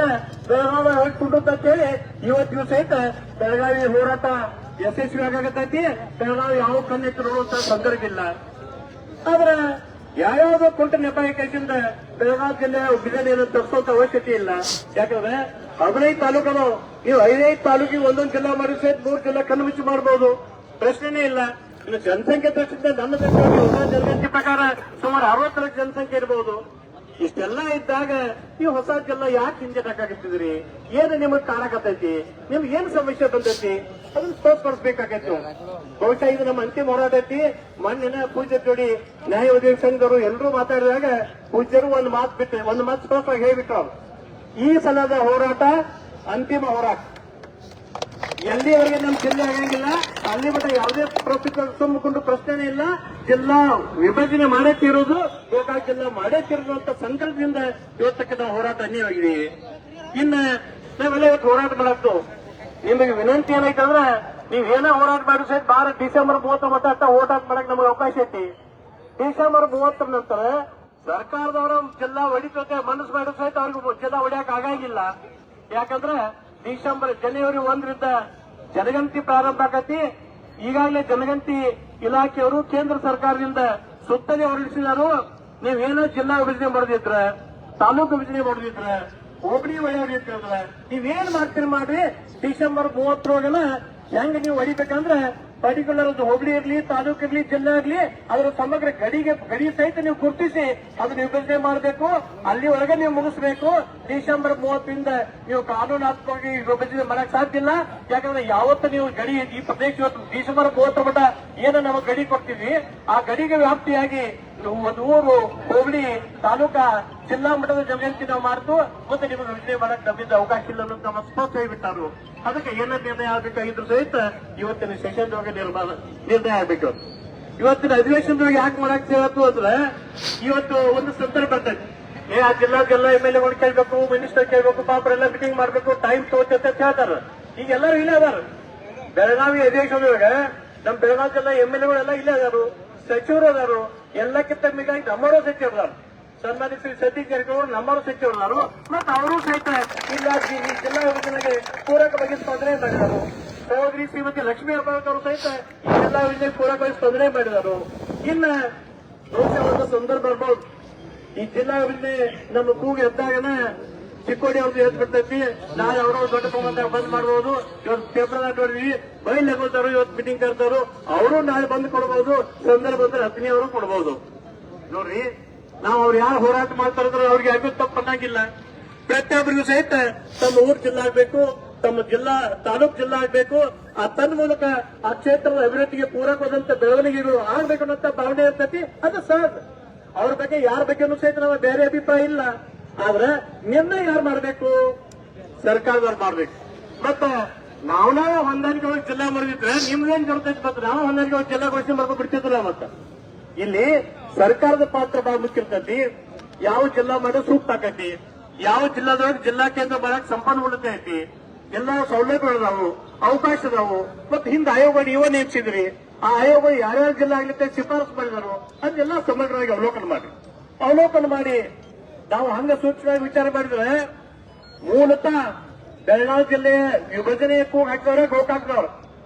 ಬೆಳಗಾವಿ ಹೊರಟುಂಡು ಅಂತ ಹೇಳಿ ಇವತ್ತಿಗೂ ಸಹಿತ ಬೆಳಗಾವಿ ಹೋರಾಟ ಯಶಸ್ವಿ ಆಗತೈತಿ. ಬೆಳಗಾವಿ ಯಾವ ಕಣ್ಣಿಟ್ಟು ನೋಡುವಂತ ಸಂದರ್ಭ ಇಲ್ಲ. ಆದ್ರೆ ಯಾವ್ಯಾವುದೋ ಕುಂಟ ನೆಪಾಯಿಕೆಯಿಂದ ಬೆಳಗಾವಿ ಜಿಲ್ಲೆ ವಿಭಜನೆಯನ್ನು ತರಿಸುವಂತ ಅವಶ್ಯಕತೆ ಇಲ್ಲ. ಯಾಕಂದ್ರೆ 15 ತಾಲೂಕರು, ನೀವು 5 ತಾಲೂಕಿಗೆ ಒಂದೊಂದು ಜಿಲ್ಲಾ ಮಾಡಿ ಸಹಿತ 3 ಜಿಲ್ಲಾ ಕಣ್ಮುಚ್ಚಿ ಮಾಡಬಹುದು, ಪ್ರಶ್ನೆನೇ ಇಲ್ಲ. ಇನ್ನು ಜನಸಂಖ್ಯೆ ದೃಷ್ಟಿಯಿಂದ ನನ್ನ ಹೊಸ ಜನಗಣತಿ ಪ್ರಕಾರ ಸುಮಾರು 60 ಲಕ್ಷ ಜನಸಂಖ್ಯೆ ಇರಬಹುದು. ಇಷ್ಟೆಲ್ಲ ಇದ್ದಾಗ ನೀವು ಹೊಸ ಜಿಲ್ಲಾ ಯಾಕೆ ಹಿಂಜೆಟಾಕತ್ತಿದ್ರಿ? ಏನು ನಿಮಗೆ ಕಾಣಕತ್ತೈತಿ? ನಿಮ್ಗೆ ಏನ್ ಸಮಸ್ಯೆ ಬಂದೈತಿ? ಅದನ್ನ ಸ್ಪಷ್ಟಪಡಿಸಬೇಕಾಗೈತಿ. ಬಹುಶಃ ಇದು ನಮ್ಮ ಅಂತಿಮ ಹೋರಾಟ ಐತಿ. ಮೊನ್ನೆ ಪೂಜ್ಯ ಜೋಡಿ ನ್ಯಾಯ ಒದಗಿಸುವ ಸಂಘದವರು ಎಲ್ಲರೂ ಮಾತಾಡಿದಾಗ ಪೂಜ್ಯರು ಒಂದು ಮಾತು ಸ್ಪಷ್ಟವಾಗಿ ಹೇಳ್ಬಿಟ್ರು. ಈ ಸಲದ ಹೋರಾಟ ಅಂತಿಮ ಹೋರಾಟ. ಎಲ್ಲಿವರೆಗೆ ನಮ್ಮ ಜಿಲ್ಲೆ ಆಗಂಗಿಲ್ಲ ಅಲ್ಲಿ ಮಟ್ಟ ಯಾವುದೇ ತುಂಬಿಕೊಂಡು ಪ್ರಶ್ನೆನೇ ಇಲ್ಲ. ಜಿಲ್ಲಾ ವಿಭಜನೆ ಮಾಡೇ ತೀರೋದು, ಗೋಕಾಕ್ ಜಿಲ್ಲಾ ಮಾಡೇ ತೀರೋದು ಅಂತ ಸಂಕಲ್ಪದಿಂದ ಇವತ್ತಕ್ಕೆ ನಾವು ಹೋರಾಟ ಅನ್ಯವಾಗಿದ್ದೀವಿ. ಇನ್ನ ನಾವೆಲ್ಲ ಇವತ್ತು ಹೋರಾಟ ಮಾಡತ್ತು. ನಿಮಗೆ ವಿನಂತಿ ಏನೈತಂದ್ರೆ ನೀವೇನೋ ಹೋರಾಟ ಮಾಡಿ ಸಹಿತ ಬಾರ ಡಿಸೆಂಬರ್ 30 ಅಷ್ಟ ಹೋರಾಟ ಮಾಡಕ್ ನಮಗೆ ಅವಕಾಶ ಐತಿ. ಡಿಸೆಂಬರ್ 30 ನಂತರ ಸರ್ಕಾರದವರ ಜಿಲ್ಲಾ ಹೊಡಿತಕ್ಕೆ ಮನಸ್ಸು ಮಾಡಿದ ಸಹಿತ ಅವ್ರಿಗೆ ಜಿಲ್ಲಾ ಹೊಡಿಯಕ್ ಆಗಂಗಿಲ್ಲ. ಯಾಕಂದ್ರೆ ಜನವರಿ 1ರಿಂದ ಜನಗಣತಿ ಪ್ರಾರಂಭ ಆಗತಿ. ಈಗಾಗಲೇ ಜನಗಣತಿ ಇಲಾಖೆಯವರು ಕೇಂದ್ರ ಸರ್ಕಾರದಿಂದ ಸುತ್ತಲೇ ಹೊರಡಿಸಿದಾರು. ನೀವೇನೋ ಜಿಲ್ಲಾ ವಿಭಜನೆ ಮಾಡೋದಿದ್ರ, ತಾಲೂಕು ವಿಭಜನೆ ಮಾಡೋದಿದ್ರ, ಹೋಬಳಿ ಹೊಡೆಯೋದಿದ್ರ ನೀವೇನ್ ಮಾಡ್ತೀರಿ ಮಾಡ್ರಿ. ಡಿಸೆಂಬರ್ 30ರೊಳಗನ ಹೆಂಗ್ ನೀವು ಹೊಡಿಬೇಕಂದ್ರೆ ಪರ್ಟಿಕ್ಯುಲರ್ ಒಂದು ಹೋಬಳಿ ಇರ್ಲಿ, ತಾಲೂಕು ಇರ್ಲಿ, ಜಿಲ್ಲೆ ಆಗ್ಲಿ ಅದರ ಸಮಗ್ರ ಗಡಿ ಸಹಿತ ನೀವು ಗುರುತಿಸಿ ಅದನ್ನ ವಿಭಜನೆ ಮಾಡಬೇಕು. ಅಲ್ಲಿ ಒಳಗೆ ನೀವು ಮುಗಿಸಬೇಕು. ಡಿಸೆಂಬರ್ 30ರಿಂದ ನೀವು ಕಾನೂನಾತ್ಮಕವಾಗಿ ವಿಭಜನೆ ಮಾಡಕ್ ಸಾಧ್ಯ ಇಲ್ಲ. ಯಾಕಂದ್ರೆ ಯಾವತ್ತು ನೀವು ಗಡಿ ಈ ಪ್ರದೇಶ ಇವತ್ತು ಡಿಸೆಂಬರ್ 30 ಮಟ್ಟ ಏನು ನಾವು ಗಡಿ ಕೊಡ್ತೀವಿ, ಆ ಗಡಿಗೆ ವ್ಯಾಪ್ತಿಯಾಗಿ ಒಂದು ಊರು, ಹೋಬಳಿ, ತಾಲೂಕಾ, ಜಿಲ್ಲಾ ಮಟ್ಟದ ಜನಗಣತಿ ನಾವು ಮಾಡ್ತು ಮತ್ತೆ ನಿಮಗೆ ವಿಭಜನೆ ಮಾಡಕ್ ನಮ್ಮಿಂದ ಅವಕಾಶ ಇಲ್ಲ ಅನ್ನೋದು ನಮ್ಮ ಸ್ಪಷ್ಟ ಹೇಳ್ಬಿಟ್ಟಾರು. ಅದಕ್ಕೆ ಏನಾದ್ರು ನಿರ್ಣಯ ಆಗಬೇಕಾಗಿದ್ರು ಸಹಿತ ಇವತ್ತಿನ ಸೆಷನ್ ನಿರ್ಣಯ ಆಗ್ಬೇಕು. ಇವತ್ತಿನ ಅಧಿವೇಶನದೊಳಗೆ ಯಾಕೆ ಮಾಡಕ್ ಹೇಳತ್ತು ಅಂದ್ರೆ ಇವತ್ತು ಒಂದು ಸಂದರ್ಭ ಬರ್ತದೆ. ಆ ಜಿಲ್ಲಾ MLA ಕೇಳ್ಬೇಕು, ಮಿನಿಸ್ಟರ್ ಕೇಳ್ಬೇಕು, ಪಾಪರೆಲ್ಲ ಮೀಟಿಂಗ್ ಮಾಡ್ಬೇಕು, ಟೈಮ್ ತೋಚತ್ತೆ ಅಂತ ಹೇಳ್ತಾರ. ಈಗ ಎಲ್ಲರೂ ಇಲ್ಲೇ ಅದಾರ. ಬೆಳಗಾವಿ ಅಧಿವೇಶನದೊಳಗೆ ನಮ್ಮ ಬೆಳಗಾವಿ ಜಿಲ್ಲಾ MLAಗಳೆಲ್ಲ ಇಲ್ಲೇ ಅದಾರು, ಸಚಿವರು ಅದಾರು. ಎಲ್ಲಕ್ಕಿಂತ ಮಿಗಾಗಿ ನಮ್ಮವರು ಸಚಿವರು ಅದಾರ. ಸನ್ಮಾನ್ಯ ಶ್ರೀ ಸತೀಶ್ ಜಾರಕಿಹೊಳಿ ನಮ್ಮವರು ಸಚಿವರಾರು. ಮತ್ತೆ ಅವರು ಸಹಿತ ಇಲ್ಲ ಈ ಜಿಲ್ಲಾ ಯೋಜನೆಗೆ ಪೂರಕವಾಗಿ ಸ್ಪಂದನೆ ಮಾಡಿದರು. ಸಹೋದರಿ ಶ್ರೀಮತಿ ಲಕ್ಷ್ಮೀ ಹೆಬ್ಬಾಳ್ಕರ್ ಅವರು ಸಹಿತ ಈ ಜಿಲ್ಲಾ ಯೋಜನೆಗೆ ಪೂರಕವಾಗಿ ಸ್ಪಂದನೆ ಮಾಡಿದರು. ಇನ್ನ ಬಹುಶಃ ಒಂದು ಸಂದರ್ಭ ಬರ್ಬೋದು. ಈ ಜಿಲ್ಲಾ ಯೋಜನೆ ನಮ್ಮ ಕೂಗು ಎದ್ದಾಗನ ಚಿಕ್ಕೋಡಿ ಅವ್ರದ್ದು ಎದ್ದು ಬಿಡ್ತೈತಿ. ನಾಳೆ ಅವರು ದೊಡ್ಡ ಪ್ರಮಾಣದಾಗ ಬಂದ್ ಮಾಡಬಹುದು. ಇವತ್ತು ಪೇಪರ್ ನೋಡಿದ್ವಿ, ಬೈಲ್ ಹಾಕೋತಾರು, ಇವತ್ತು ಮೀಟಿಂಗ್ ಕರ್ತಾರು, ಅವರು ನಾಳೆ ಬಂದ್ ಕೊಡಬಹುದು. ಸಂದರ್ಭ ಬಂದ್ರೆ ಹತ್ತನೇ ಅವರು ಕೊಡಬಹುದು. ನೋಡ್ರಿ, ನಾವು ಅವ್ರು ಯಾರು ಹೋರಾಟ ಮಾಡ್ತಾರ ಅವ್ರಿಗೆ ಯಾರಿಗೂ ತಪ್ಪನ್ನಾಗಿಲ್ಲ. ಪ್ರತಿಯೊಬ್ಬರಿಗೂ ಸಹಿತ ತಮ್ಮ ಊರ್ ಜಿಲ್ಲಾ ಆಗ್ಬೇಕು, ತಮ್ಮ ತಾಲೂಕ್ ಜಿಲ್ಲಾ ಆಗ್ಬೇಕು. ಆ ತನ್ನ ಮೂಲಕ ಆ ಕ್ಷೇತ್ರದ ಅಭಿವೃದ್ಧಿಗೆ ಪೂರಕವಾದಂತ ಬೆಳವಣಿಗೆಗಳು ಆಗ್ಬೇಕು ಅನ್ನೋ ಭಾವನೆ ಇರ್ತೈತಿ. ಅದು ಸಹಜ. ಅವ್ರ ಬಗ್ಗೆ ಯಾರ ಬಗ್ಗೆನೂ ಸಹಿತ ನಮ್ಮ ಬೇರೆ ಅಭಿಪ್ರಾಯ ಇಲ್ಲ. ಆದ್ರೆ ನಿರ್ಣಯ ಯಾರು ಮಾಡಬೇಕು? ಸರ್ಕಾರದವ್ರು ಮಾಡ್ಬೇಕು. ಮತ್ತೆ ನಾವ್ ಹೊಂದಾಣಿಕೆ ಹೋಗಿ ಜಿಲ್ಲಾ ಮಾಡಿದ್ರೆ ನಿಮ್ಗೇನ್ ಜೊತೆ ಮತ್ತೆ ನಾವು ಹೊಂದಾಣಿಕೆ ಹೋಗಿ ಜಿಲ್ಲಾ ಘೋಷಣೆ ಮಾಡ್ಕೊಂಡು ಬಿಡ್ತಿದ್ದಿಲ್ಲ. ಮತ್ತೆ ಇಲ್ಲಿ ಸರ್ಕಾರದ ಪಾತ್ರ ಬಹಳ ಮುಖ್ಯ ಇರ್ತೈತಿ. ಯಾವ ಜಿಲ್ಲಾ ಮಾಡೋ ಸೂಕ್ತ ಆಕೈತಿ, ಯಾವ ಜಿಲ್ಲಾದೊಳಗೆ ಜಿಲ್ಲಾ ಕೇಂದ್ರ ಮಾಡಕ್ ಸಂಪನ್ಮೂಲತೆ ಐತಿ, ಎಲ್ಲ ಸೌಲಭ್ಯಗಳು ಅದಾವು, ಅವಕಾಶ ಅದಾವು. ಮತ್ತೆ ಹಿಂದೆ ಆಯೋಗ ನೀವೇ ನೇಮಿಸಿದ್ರಿ, ಆ ಆಯೋಗ ಯಾರ್ಯಾರ ಜಿಲ್ಲೆ ಆಗ್ಲಿಕ್ಕೆ ಶಿಫಾರಸು ಮಾಡಿದರು ಅದನ್ನೆಲ್ಲ ಸಮಗ್ರವಾಗಿ ಅವಲೋಕನ ಮಾಡಿ ನಾವು ಹಂಗ ಸೂಕ್ಷ್ಮವಾಗಿ ವಿಚಾರ ಮಾಡಿದ್ರೆ ಮೂಲತಃ ಬೆಳಗಾವಿ ಜಿಲ್ಲೆಯ ವಿಭಜನೆಯ ಕೂಗು ಹಾಕಿದವ್ರೆ ಗೋಕಾಕ್ನವ್ರು.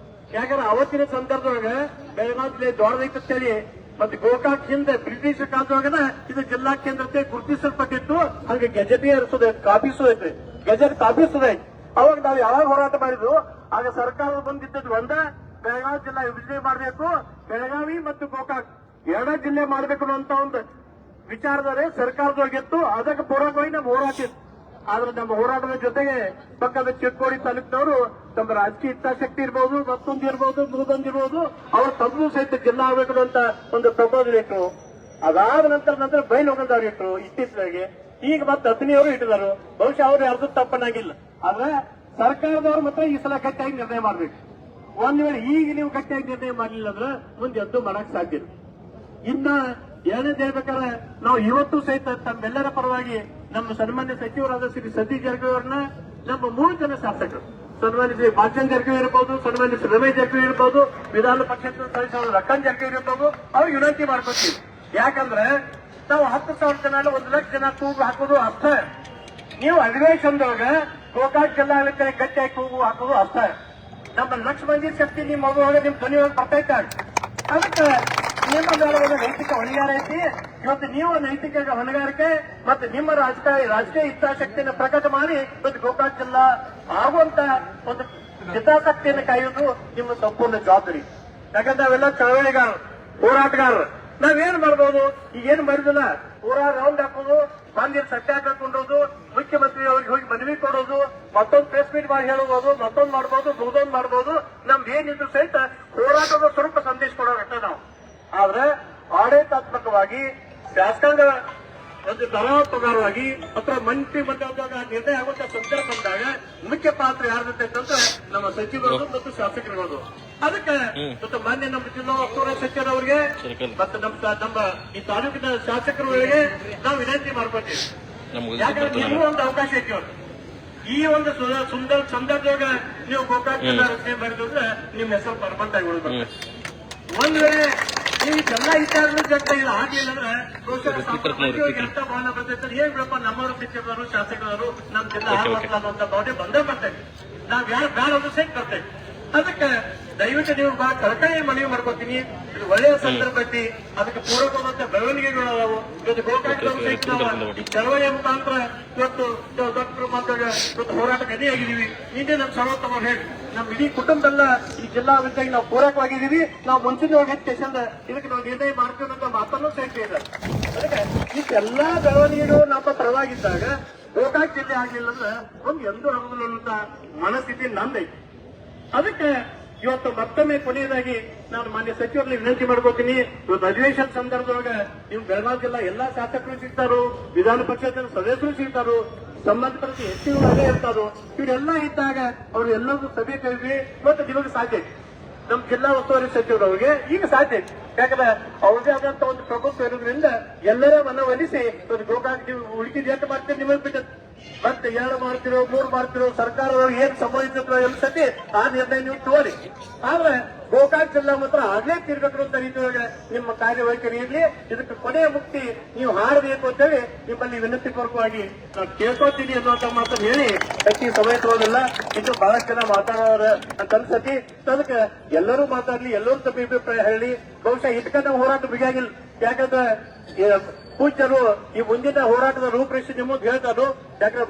ಯಾಕಂದ್ರೆ ಅವತ್ತಿನ ಸಂದರ್ಭದೊಳಗೆ ಬೆಳಗಾವಿ ಜಿಲ್ಲೆ ದೊಡ್ಡದೈತಂತೇಳಿ ಮತ್ತೆ ಗೋಕಾಕ್ ಹಿಂದೆ ಬ್ರಿಟಿಷ್ ಕಾಲದೊಳಗನ ಇದು ಜಿಲ್ಲಾ ಕೇಂದ್ರತೆ ಗುರುತಿಸಲ್ಪಟ್ಟಿತ್ತು. ಹಂಗೆ ಗೆಜೆಟ್ ಕಾಪಿಸೋದೈತಿ, ಗೆಜೆಟ್ ಕಾಪಿಸೋದೈತಿ. ಅವಾಗ ನಾವು ಯಾವಾಗ ಹೋರಾಟ ಮಾಡಿದ್ವು ಆಗ ಸರ್ಕಾರ ಬಂದಿದ್ದದ್ದು ಒಂದ ಬೆಳಗಾವಿ ಜಿಲ್ಲಾ ವಿಭಜನೆ ಮಾಡಬೇಕು, ಬೆಳಗಾವಿ ಮತ್ತು ಗೋಕಾಕ್ ಎರಡೇ ಜಿಲ್ಲೆ ಮಾಡಬೇಕು ಅನ್ನುವಂತ ಒಂದು ವಿಚಾರದಲ್ಲಿ ಸರ್ಕಾರದೊಳಗಿತ್ತು. ಅದಕ್ಕೆ ಪೂರಕವಾಗಿ ನಮ್ಮ ಹೋರಾಟ ಇತ್ತು. ಆದ್ರೆ ನಮ್ಮ ಹೋರಾಟದ ಜೊತೆಗೆ ಪಕ್ಕದ ಚಿಕ್ಕೋಡಿ ತಾಲೂಕಿನವರು ತಮ್ಮ ರಾಜಕೀಯ ಇಚ್ಛಾಶಕ್ತಿ ಇರ್ಬೋದು, ಮತ್ತೊಂದು ಇರ್ಬೋದು, ಮೂದೊಂದಿರ್ಬೋದು, ಅವ್ರು ತಮ್ಮದು ಸಹಿತ ಜಿಲ್ಲಾ ಆಗಬೇಕು ಅಂತ ಒಂದು ಪ್ರಪೋಸಲ್ ಇಟ್ಟರು. ಅದಾದ ನಂತರ ಬೈಲ್ ಹೋಗಲ್ದವ್ರು ಇಟ್ಟರು ಇತ್ತೀಚೆಗೆ. ಈಗ ಮತ್ತೆ ಅತನಿಯವರು ಇಟ್ಟಿದ್ದಾರೆ. ಬಹುಶಃ ಅವ್ರು ಯಾರ್ದು ತಪ್ಪನಾಗಿಲ್ಲ. ಆದ್ರೆ ಸರ್ಕಾರದವ್ರು ಮಾತ್ರ ಈ ಸಲ ಗಟ್ಟಿಯಾಗಿ ನಿರ್ಣಯ ಮಾಡ್ಬೇಕು. ಒಂದ್ ವೇಳೆ ಈಗ ನೀವು ಗಟ್ಟಿಯಾಗಿ ನಿರ್ಣಯ ಮಾಡಲಿಲ್ಲ ಅಂದ್ರೆ ಮುಂದೆ ಎದ್ದು ಮಾಡಕ್ ಸಾಧ್ಯ ಇಲ್ಲ. ಇನ್ನ ಏನೇನ್ ಹೇಳ್ಬೇಕಾದ್ರೆ ನಾವು ಇವತ್ತು ಸಹಿತ ತಮ್ಮೆಲ್ಲರ ಪರವಾಗಿ ನಮ್ಮ ಸನ್ಮಾನ್ಯ ಸಚಿವರಾದ ಶ್ರೀ ಸತೀಶ್ ಜಾರಕಿಹೊಳಿ ಅವರನ್ನ, ನಮ್ಮ 3 ಜನ ಶಾಸಕರು, ಸನ್ಮಾನ್ಯ ಶ್ರೀ ಬಾಲಚಂದ್ರ ಜಾರಕಿಹೊಳಿ ಇರಬಹುದು, ಸನ್ಮಾನ್ಯ ಶ್ರೀ ರಮೇಶ್ ಜಾರಕಿಹೊಳಿ ಇರಬಹುದು, ವಿಧಾನ ಪಕ್ಷದ ಸದಸ್ಯರಾದ ರಕ್ಕನ್ ಜಾರಕಿಹೊಳಿ ಇರಬಹುದು, ಅವ್ರಿಗೆ ವಿನಂತಿ ಮಾಡ್ಕೊತೀವಿ. ಯಾಕಂದ್ರೆ ನಾವು 10,000 ಜನ 1 ಲಕ್ಷ ಜನ ಕೂಗು ಹಾಕೋದು ಅರ್ಥ. ನೀವು ಅಧಿವೇಶನದೊಳಗೆ ಗೋಕಾಕ್ ಜಿಲ್ಲಾ ಗಟ್ಟಿಯಾಗಿ ಕೂಗು ಹಾಕೋದು ಅರ್ಥ. ನಮ್ಮ ಲಕ್ಷ ಮಂದಿ ಶಕ್ತಿ ನಿಮ್ಮ ಮಗುವಾಗ ನಿಮ್ ಧ್ವನಿಯೊಳಗೆ ಬರ್ತೈತೆ. ಅದಕ್ಕೆ ನಿಮ್ಮ ಮೇಲೆ ನೈತಿಕ ಹೊಣೆಗಾರ ಐತಿ. ಇವತ್ತು ನೀವು ನೈತಿಕ ಹೊಣೆಗಾರಿಕೆ ಮತ್ತೆ ನಿಮ್ಮ ರಾಜಕೀಯ ಇಚ್ಛಾಶಕ್ತಿಯನ್ನು ಪ್ರಕಟ ಮಾಡಿ ಇವತ್ತು ಗೋಕಾಕ್ ಜಿಲ್ಲಾ ಆಗುವಂತ ಒಂದು ಹಿತಾಸಕ್ತಿಯನ್ನು ಕಾಯುವುದು ನಿಮ್ಮ ಸಂಪೂರ್ಣ ಜವಾಬ್ದಾರಿ. ಯಾಕಂದ್ರೆ ನಾವೆಲ್ಲ ಚಳವಳಿಗಾರರು, ಹೋರಾಟಗಾರರು. ನಾವೇನ್ ಮಾಡ್ಬೋದು? ಈಗೇನು ಮಾಡಿದಿಲ್ಲ, ಪೂರಾ ರೌಂಡ್ ಹಾಕೋದು, ಮಂದಿರ ಸತ್ಯಾಗ್ರಹ ಕೊಂಡೋದು, ಮುಖ್ಯಮಂತ್ರಿ ಅವ್ರಿಗೆ ಹೋಗಿ ಮನವಿ ಕೊಡೋದು, ಮತ್ತೊಂದು ಪ್ರೆಸ್ ಮೀಟ್ ಮಾಡಿ ಹೇಳಬಹುದು, ಮತ್ತೊಂದು ಮಾಡ್ಬೋದು, ಮುಗ್ದೊಂದು ಮಾಡ್ಬೋದು. ನಮ್ದು ಏನಿದ್ರು ಸಹಿತ ಹೋರಾಟದ ಸ್ವರೂಪ ಸಂದೇಶ ಕೊಡೋರಷ್ಟ ನಾವು. ಆದ್ರೆ ಆಡಳಿತಾತ್ಮಕವಾಗಿ ಶಾಸಕಾಂಗ ಒಂದು ಧರಾತ್ಮಕವಾಗಿ ಅಥವಾ ಮಂತ್ರಿ ಮಂಡಲದಾಗ ನಿರ್ಣಯ ಆಗುವಂತ ಸಂದರ್ಭ ಬಂದಾಗ ಮುಖ್ಯ ಪಾತ್ರ ಯಾರ್ದಂತೆ ಅಂತಂದ್ರೆ ನಮ್ಮ ಸಚಿವರು ಮತ್ತು ಶಾಸಕರುಗಳು. ಅದಕ್ಕೆ ಮತ್ತು ಮಾನ್ಯ ನಮ್ಮ ಜಿಲ್ಲಾ ಉಸ್ತುವಾರಿ ಸಚಿವರವರಿಗೆ ಮತ್ತು ನಮ್ಮ ಈ ತಾಲೂಕಿನ ಶಾಸಕರುಗಳಿಗೆ ನಾವು ವಿನಂತಿ ಮಾಡ್ಕೊತೀವಿ. ಯಾಕಂದ್ರೆ ನಿಮಗೂ ಒಂದು ಅವಕಾಶ ಐತಿ. ಈ ಒಂದು ಸುಂದರ ಸಂದರ್ಭದಾಗ ನೀವು ಗೋಕಾಕ್ ಜಿಲ್ಲಾ ರಚನೆ ಮಾಡಿದ್ರೆ ನಿಮ್ಮ ಹೆಸರು ಪರ್ಮನೆಂಟ್ ಆಗಿ ಉಳಿಬೇಕು. ಒಂದ್ ವೇಳೆ ನೀವು ಇದೆಲ್ಲ ವಿಚಾರಗಳು ಜೊತೆ ಇಲ್ಲ ಆಗಿಲ್ಲ ಅಂದ್ರೆ ಎಂತ ಭಾವನೆ ಬರ್ತೈತೆ. ಏನ್ ಬಿಡಪ್ಪ, ನಮ್ಮವರು ಸಚಿವರು ಶಾಸಕರು ನಮ್ಮ ಜಿಲ್ಲಾ ಹಾಕಲ್ಲ ಅನ್ನುವಂತ ಭಾವನೆ ಬಂದೇ ಬರ್ತೈತೆ. ನಾವ್ ಯಾರು ಬೇಡ ಅದು ಸಹಿತ ಬರ್ತೈತೆ. ಅದಕ್ಕೆ ದಯವಿಟ್ಟು ನೀವು ಬಹಳ ಕಳಕಳಿ ಮನವಿ ಮಾಡ್ಕೊತೀನಿ. ಇದು ಒಳ್ಳೆಯ ಸಂದರ್ಭ ಐತಿ. ಅದಕ್ಕೆ ಪೂರಕವಾದಂತ ಬೆಳವಣಿಗೆಗಳು ಅದಾವು. ಇವತ್ತು ಗೋಕಾಕ್ ಈ ಚಳವಳಿಯ ಮುಖಾಂತರ ಇವತ್ತು ದೊಡ್ಡ ಪ್ರಮಾಣದಾಗ ಇವತ್ತು ಹೋರಾಟಕ್ಕೆ ಅಣಿಯಾಗಿದ್ದೀವಿ. ನಿನ್ನೆ ನಮ್ಮ ಸರ್ವೋತ್ತಮ ಹೇಳಿ ನಮ್ಮ ಇಡೀ ಕುಟುಂಬದಲ್ಲ ಈ ಜಿಲ್ಲಾ ಅಭಿವೃದ್ಧಿಗೆ ನಾವು ಪೂರಕವಾಗಿದ್ದೀವಿ. ನಾವು ಮುಂಚಿನ ಹೆಚ್ಚಿಂದ ಇದಕ್ಕೆ ನಾವು ನಿರ್ಣಯ ಮಾಡ್ತೀವಿ ಅಂತ ಮಾತನ್ನು ಸಹಿತ ಇದೆ. ಅದಕ್ಕೆ ಇಷ್ಟೆಲ್ಲಾ ಬೆಳವಣಿಗೆಗಳು ನಮ್ಮ ಪರವಾಗಿದ್ದಾಗ ಗೋಕಾಕ್ ಜಿಲ್ಲೆ ಆಗ್ಲಿಲ್ಲ ಅಂದ್ರೆ ಒಂದು ಎಂದೂ ಆಗುದಿಲ್ಲ ಅನ್ನುವಂತ ಮನಸ್ಥಿತಿ ನಂದೈತಿ. ಅದಕ್ಕೆ ಇವತ್ತು ಮತ್ತೊಮ್ಮೆ ಕೊನೆಯದಾಗಿ ನಾನು ಮಾನ್ಯ ಸಚಿವರಲ್ಲಿ ವಿನಂತಿ ಮಾಡ್ಕೋತೀನಿ. ಇವತ್ತು ಅಧಿವೇಶನ ಸಂದರ್ಭದೊಳಗೆ ನೀವು ಬೆಳಗಾವಿ ಜಿಲ್ಲಾ ಎಲ್ಲಾ ಶಾಸಕರು ಸಿಗ್ತಾರೋ, ವಿಧಾನ ಪರಿಷತ್ತಿನ ಸದಸ್ಯರು ಸಿಗ್ತಾರೋ, ಸಂಬಂಧಪಟ್ಟ ಹೆಚ್ಚಿನ ಅದೇ ಇರ್ತಾರೋ, ಇವರೆಲ್ಲ ಇದ್ದಾಗ ಅವ್ರು ಎಲ್ಲರೂ ಸಭೆ ಕರೆದ್ವಿ. ಇವತ್ತು ನಿಮಗೆ ಸಾಧ್ಯ ಐತಿ, ನಮ್ಮ ಜಿಲ್ಲಾ ಉಸ್ತುವಾರಿ ಸಚಿವರವ್ರಿಗೆ ಈಗ ಸಾಧ್ಯ ಐತಿ. ಯಾಕಂದ್ರೆ ಅವ್ರದೇ ಆದಂತ ಒಂದು ಪ್ರಭುತ್ವ ಇರೋದ್ರಿಂದ ಎಲ್ಲರ ಮನವೊಲಿಸಿ ಇವತ್ತು ಗೋಕಾಕ್ ನೀವು ಉಳಿಕಿದ ಎಷ್ಟು ಮಾಡ್ತೀರಿ ನಿಮಗೆ ಬಿಟ್ಟ ಮತ್ತೆ 2 ಮಾಡ್ತಿರೋ 3 ಮಾಡ್ತಿರೋ ಸರ್ಕಾರದವ್ರು ಏನ್ ಸಂಭವಿಸಿದ್ರು ಅನ್ಸತಿ ಆ ನಿರ್ಣಯ ನೀವು ತೋರಿ. ಆದ್ರೆ ಗೋಕಾಕ್ ಜಿಲ್ಲಾ ಮಾತ್ರ ಆಗ್ಲೇ ತಿರ್ಬೇಕು ಅಂತ ರೀತಿಯೊಳಗೆ ನಿಮ್ಮ ಕಾರ್ಯವೈಖರಿ ಇರ್ಲಿ. ಇದಕ್ಕೆ ಕೊನೆಯ ಮುಕ್ತಿ ನೀವು ಹಾಡಬೇಕು ಅಂತ ಹೇಳಿ ನಿಮ್ಮಲ್ಲಿ ವಿನಂತಿ ಪೂರ್ವಕವಾಗಿ ನಾನು ಕೇಳ್ಕೊತೀನಿ ಅನ್ನುವಂತ ಮಾತನ್ನು ಹೇಳಿ ಹೆಚ್ಚಿ ಸಮಯ ತಗೋದಿಲ್ಲ. ಇದು ಬಹಳಷ್ಟು ಜನ ಮಾತಾಡೋರ ಅಂತ ಅನ್ಸತಿ. ಅದಕ್ಕೆ ಎಲ್ಲರೂ ಮಾತಾಡ್ಲಿ, ಎಲ್ಲರೂ ತಮ್ಮ ಅಭಿಪ್ರಾಯ ಹೇಳಿ. ಬಹುಶಃ ಇದಕ್ಕೆ ನಾವು ಹೋರಾಟ ಬಿಗಿಯಾಗಿಲ್ಲ. ಯಾಕಂದ್ರೆ ಪೂಜ್ಯರು ಈ ಮುಂದಿನ ಹೋರಾಟದ ರೂಪರೇಷೆ ನಿಮ್ಮದು ಹೇಳ್ತಾರು. ಯಾಕಂದ್ರೆ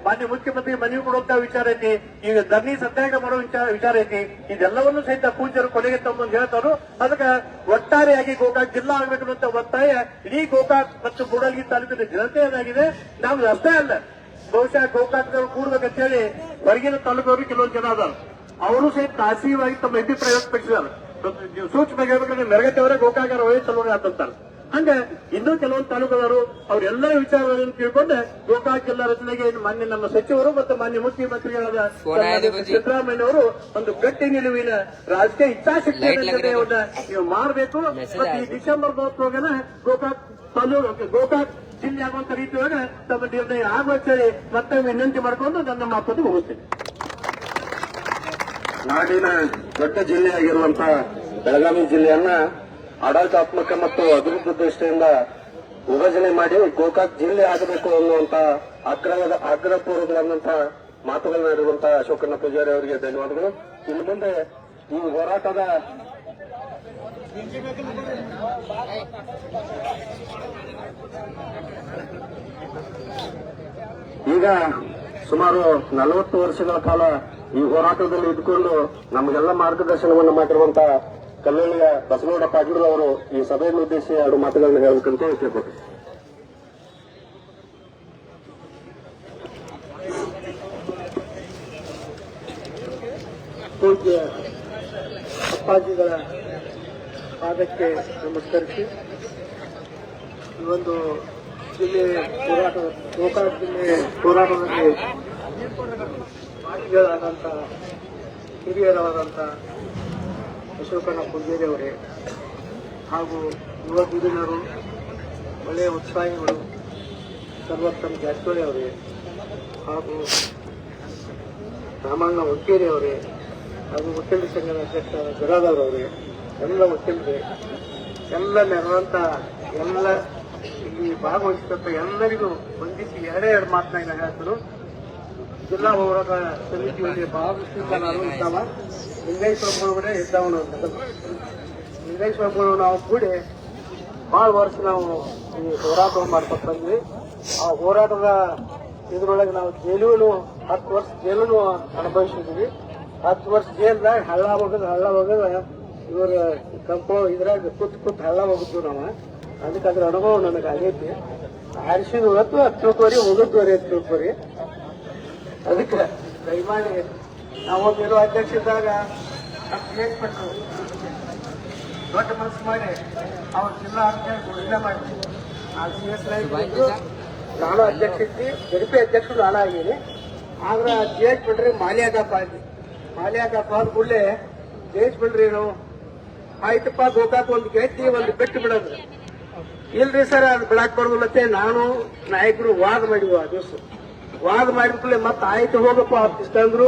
ಮಾನ್ಯ ಮುಖ್ಯಮಂತ್ರಿ ಮನವಿ ಕೊಡುವಂತ ವಿಚಾರ ಐತಿ, ಈಗ ಧರಣಿ ಸತ್ಯಾಗ್ರಹ ಮಾಡೋ ವಿಚಾರ ಐತಿ. ಇದೆಲ್ಲವನ್ನೂ ಸಹಿತ ಪೂಜ್ಯರು ಕೊನೆಗೆ ತಮ್ಮೊಂದು ಹೇಳ್ತಾರು. ಅದಕ್ಕೆ ಒಟ್ಟಾರೆಯಾಗಿ ಗೋಕಾಕ್ ಜಿಲ್ಲಾ ಆಗ್ಬೇಕನ್ನುವಂತ ಒತ್ತಾಯ ಇಡೀ ಗೋಕಾಕ್ ಮತ್ತು ಕೂಡಲಗಿ ತಾಲೂಕಿನ ಜನತೆಯದಾಗಿದೆ. ನಾವು ಅಷ್ಟೇ ಅಲ್ಲ, ಬಹುಶಃ ಗೋಕಾಕ್ನವರು ಕೂಡ್ಬೇಕಂತ ಹೇಳಿ ಹೊರಗಿನ ತಾಲೂಕವರು ಕೆಲವೊಂದು ಜನ ಅದಾರ. ಅವರು ಸಹಿತ ಖಾಸಗಿಯಾಗಿ ತಮ್ಮ ಅಭಿಪ್ರಾಯ ವ್ಯಕ್ತಪಡಿಸಿದ್ದಾರೆ. ಸೂಕ್ಷ್ಮವಾಗಿ ಹೇಳ್ಬೇಕಂದ್ರೆ ಮೆರಗಟ್ಟೆಯವರೇ ಗೋಕಾಕರ ವಯಸ್ಸು ಚಲೋನೆ ಆದಂತಾರೆ. ಹಂಗ ಇನ್ನೂ ಕೆಲವೊಂದು ತಾಲೂಕುದಾರು ಅವರೆಲ್ಲರ ವಿಚಾರಗಳನ್ನು ತಿಳ್ಕೊಂಡು ಗೋಕಾಕ್ ಜಿಲ್ಲಾ ರಚನೆಗೆ ಮಾನ್ಯ ನಮ್ಮ ಸಚಿವರು ಮತ್ತು ಮಾನ್ಯ ಮುಖ್ಯಮಂತ್ರಿಗಳಾದ ಸಿದ್ದರಾಮಯ್ಯನವರು ಒಂದು ಗಟ್ಟಿ ನಿಲುವಿನ ರಾಜಕೀಯ ಇಚ್ಛಾಶಕ್ತಿಯನ್ನು ನಿರ್ಣಯವನ್ನ ನೀವು ಮಾಡಬೇಕು. ಮತ್ತು ಈ ಡಿಸೆಂಬರ್ 30 ಗೋಕಾಕ್ ಜಿಲ್ಲೆ ಆಗುವಂತ ರೀತಿಯೊಳಗೆ ತಮ್ಮ ನಿರ್ಣಯ ಆಗುವಂತ ಹೇಳಿ ಮತ್ತೆ ವಿನಂತಿ ಮಾಡಿಕೊಂಡು ನನ್ನ ಮಾತನ್ನು ಮುಗಿಸ್ತೀನಿ. ನಾಡಿನ ದೊಡ್ಡ ಜಿಲ್ಲೆಯಾಗಿರುವಂತಹ ಬೆಳಗಾವಿ ಜಿಲ್ಲೆಯನ್ನ ಆಡಳಿತಾತ್ಮಕ ಮತ್ತು ಅಭಿವೃದ್ಧಿ ದೃಷ್ಟಿಯಿಂದ ವಿಭಜನೆ ಮಾಡಿ ಗೋಕಾಕ್ ಜಿಲ್ಲೆ ಆಗಬೇಕು ಅನ್ನುವಂತ ಆಗ್ರಹಪೂರ್ವಕವಾದಂತಹ ಮಾತುಗಳನ್ನಾಡಿರುವಂತಹ ಅಶೋಕಣ್ಣ ಪೂಜಾರಿ ಅವರಿಗೆ ಧನ್ಯವಾದಗಳು. ಇನ್ನು ಮುಂದೆ ಈ ಹೋರಾಟದ ಈಗ ಸುಮಾರು 40 ವರ್ಷಗಳ ಕಾಲ ಈ ಹೋರಾಟದಲ್ಲಿ ಇದ್ದುಕೊಂಡು ನಮಗೆಲ್ಲ ಮಾರ್ಗದರ್ಶನವನ್ನು ಮಾಡಿರುವಂತಹ ಕಲ್ಲಳ್ಳಿಯ ಬಸವನಗೌಡ ಪಾಟೀಲ್ ಅವರು ಈ ಸಭೆಯನ್ನು ಉದ್ದೇಶಿಸಿ 2 ಮಾತುಗಳನ್ನು ಹೇಳಬೇಕಂತ ಕೇಳ್ಕೊಳ್ತೀನಿ. ಪೂಜ್ಯ ಅಪ್ಪಾಜಿಗಳ ಪಾದಕ್ಕೆ ನಮಸ್ಕರಿಸಿ ಈ ಒಂದು ಜಿಲ್ಲೆ ಹೋರಾಟ ಗೋಕಾಕ್ ಜಿಲ್ಲೆ ಹೋರಾಟದಲ್ಲಿ ಮಾಜಿಗಳಾದಂಥ ಹಿರಿಯರಾದಂಥ ಅಶೋಕಣ್ಣ ಪೂಜಾರಿ ಅವರೇ ಹಾಗೂ ಯುವ ಧುರೀಣರು ಒಳ್ಳೆಯ ಉತ್ಸಾಹಿಗಳು ಸರ್ವೋತ್ತಮ ಜಾರಕಿಹೊಳಿ ಅವರೇ ಹಾಗೂ ರಾಮಣ್ಣ ಹುಕ್ಕೇರಿ ಅವರೇ ಹಾಗೂ ವಕೀಲರ ಸಂಘದ ಅಧ್ಯಕ್ಷ ಗದಾಧರ್ ಅವರೇ ಎಲ್ಲ ವಕೀಲರೇ ಎಲ್ಲ ನೆರವಂತ ಎಲ್ಲ ಇಲ್ಲಿ ಭಾಗವಹಿಸಿದಂತ ಎಲ್ಲರಿಗೂ ವಂದಿಸಿ ಎರಡೇ ಮಾತನಾಡಿ ಹೇಳ್ತಾರೆ. ಜಿಲ್ಲಾ ಹೋರಾಟ ಸಮಿತಿಯಲ್ಲಿ ಭಾಗವಹಿಸಿದ ನಾನು ಇದ್ದಾವ ಲಿಂಗೇಶ್ವರ ಇದ್ದಾವನು ಅಂತ ಲಿಂಗೇಶ್ವರ ನಾವು ಕೂಡಿ ಬಹಳ ವರ್ಷ ನಾವು ಈ ಹೋರಾಟವನ್ನು ಮಾಡ್ಕೊಂಡು ಬಂದ್ವಿ. ಆ ಹೋರಾಟದ ಇದ್ರೊಳಗೆ ನಾವು ಜೈಲು 10 ವರ್ಷ ಜೈಲನ್ನು ಅನುಭವಿಸಿದ್ವಿ. 10 ವರ್ಷ ಜೈಲ್ದಾಗ ಹಳ್ಳ ಹೋಗದ ಇವ್ರ ಇದ್ರಾಗ ಕೂತ್ ಹಳ್ಳ ಹೋಗಿದ್ವು ನಾವು. ಅದಕ್ಕೆ ಅದ್ರ ಅನುಭವ ನನಗೆ ಆಗೈತಿ. ಆರಿಸಿದ ಹೊತ್ತು 10 ಹೋಗಿದ್ವರಿ 10 ಅದಕ್ಕೆ ದಯಮಾಡಿ ನಾವೊಂದಿರೋ ಅಧ್ಯಕ್ಷ ಇದ್ದಾಗ ಪಟ್ಟು ದೊಡ್ಡ ಮನಸ್ಸು ಮಾಡಿ ಅವ್ರ ಜಿಲ್ಲಾ ಅಧ್ಯಕ್ಷ ಘೋಷಣೆ ಮಾಡಿದ್ವಿ. ಆ ನಾನು ಅಧ್ಯಕ್ಷ ಇದ್ದಿ ಜಡಿಪಿ ಅಧ್ಯಕ್ಷರು ನಾನು ಆಗೀನಿ. ಆದ್ರೆ ಜೇಜ್ ಬಿಡ್ರಿ ಮಾಲ್ಯಾಗಪ್ಪ ಆಗಿ ಮಾಲ್ಯಾಗಪ್ಪ ಆದ ಕೂಡಲೇ ಜೇಜ್ ಬಿಡ್ರಿ ನಾವು ಆಯ್ತಪ್ಪ ಗೋಕಾಕ್ ಒಂದು ಗೆಟ್ಟಿ ಒಂದು ಬಿಟ್ಟು ಬಿಡೋದು ಇಲ್ರಿ ಸರ್ ಅದು ಬಿಡಾಕ್ ಬರೋದಿಲ್ಲತ್ತೆ ನಾನು ನಾಯಕರು ವಾದ ಮಾಡಿದ್ವು. ಆ ದಿವಸ ವಾದ ಮಾಡಿದ ಕೂಡಲೇ ಮತ್ತೆ ಆಯ್ತು ಹೋಗಪ್ಪ ಇಷ್ಟಂದ್ರು.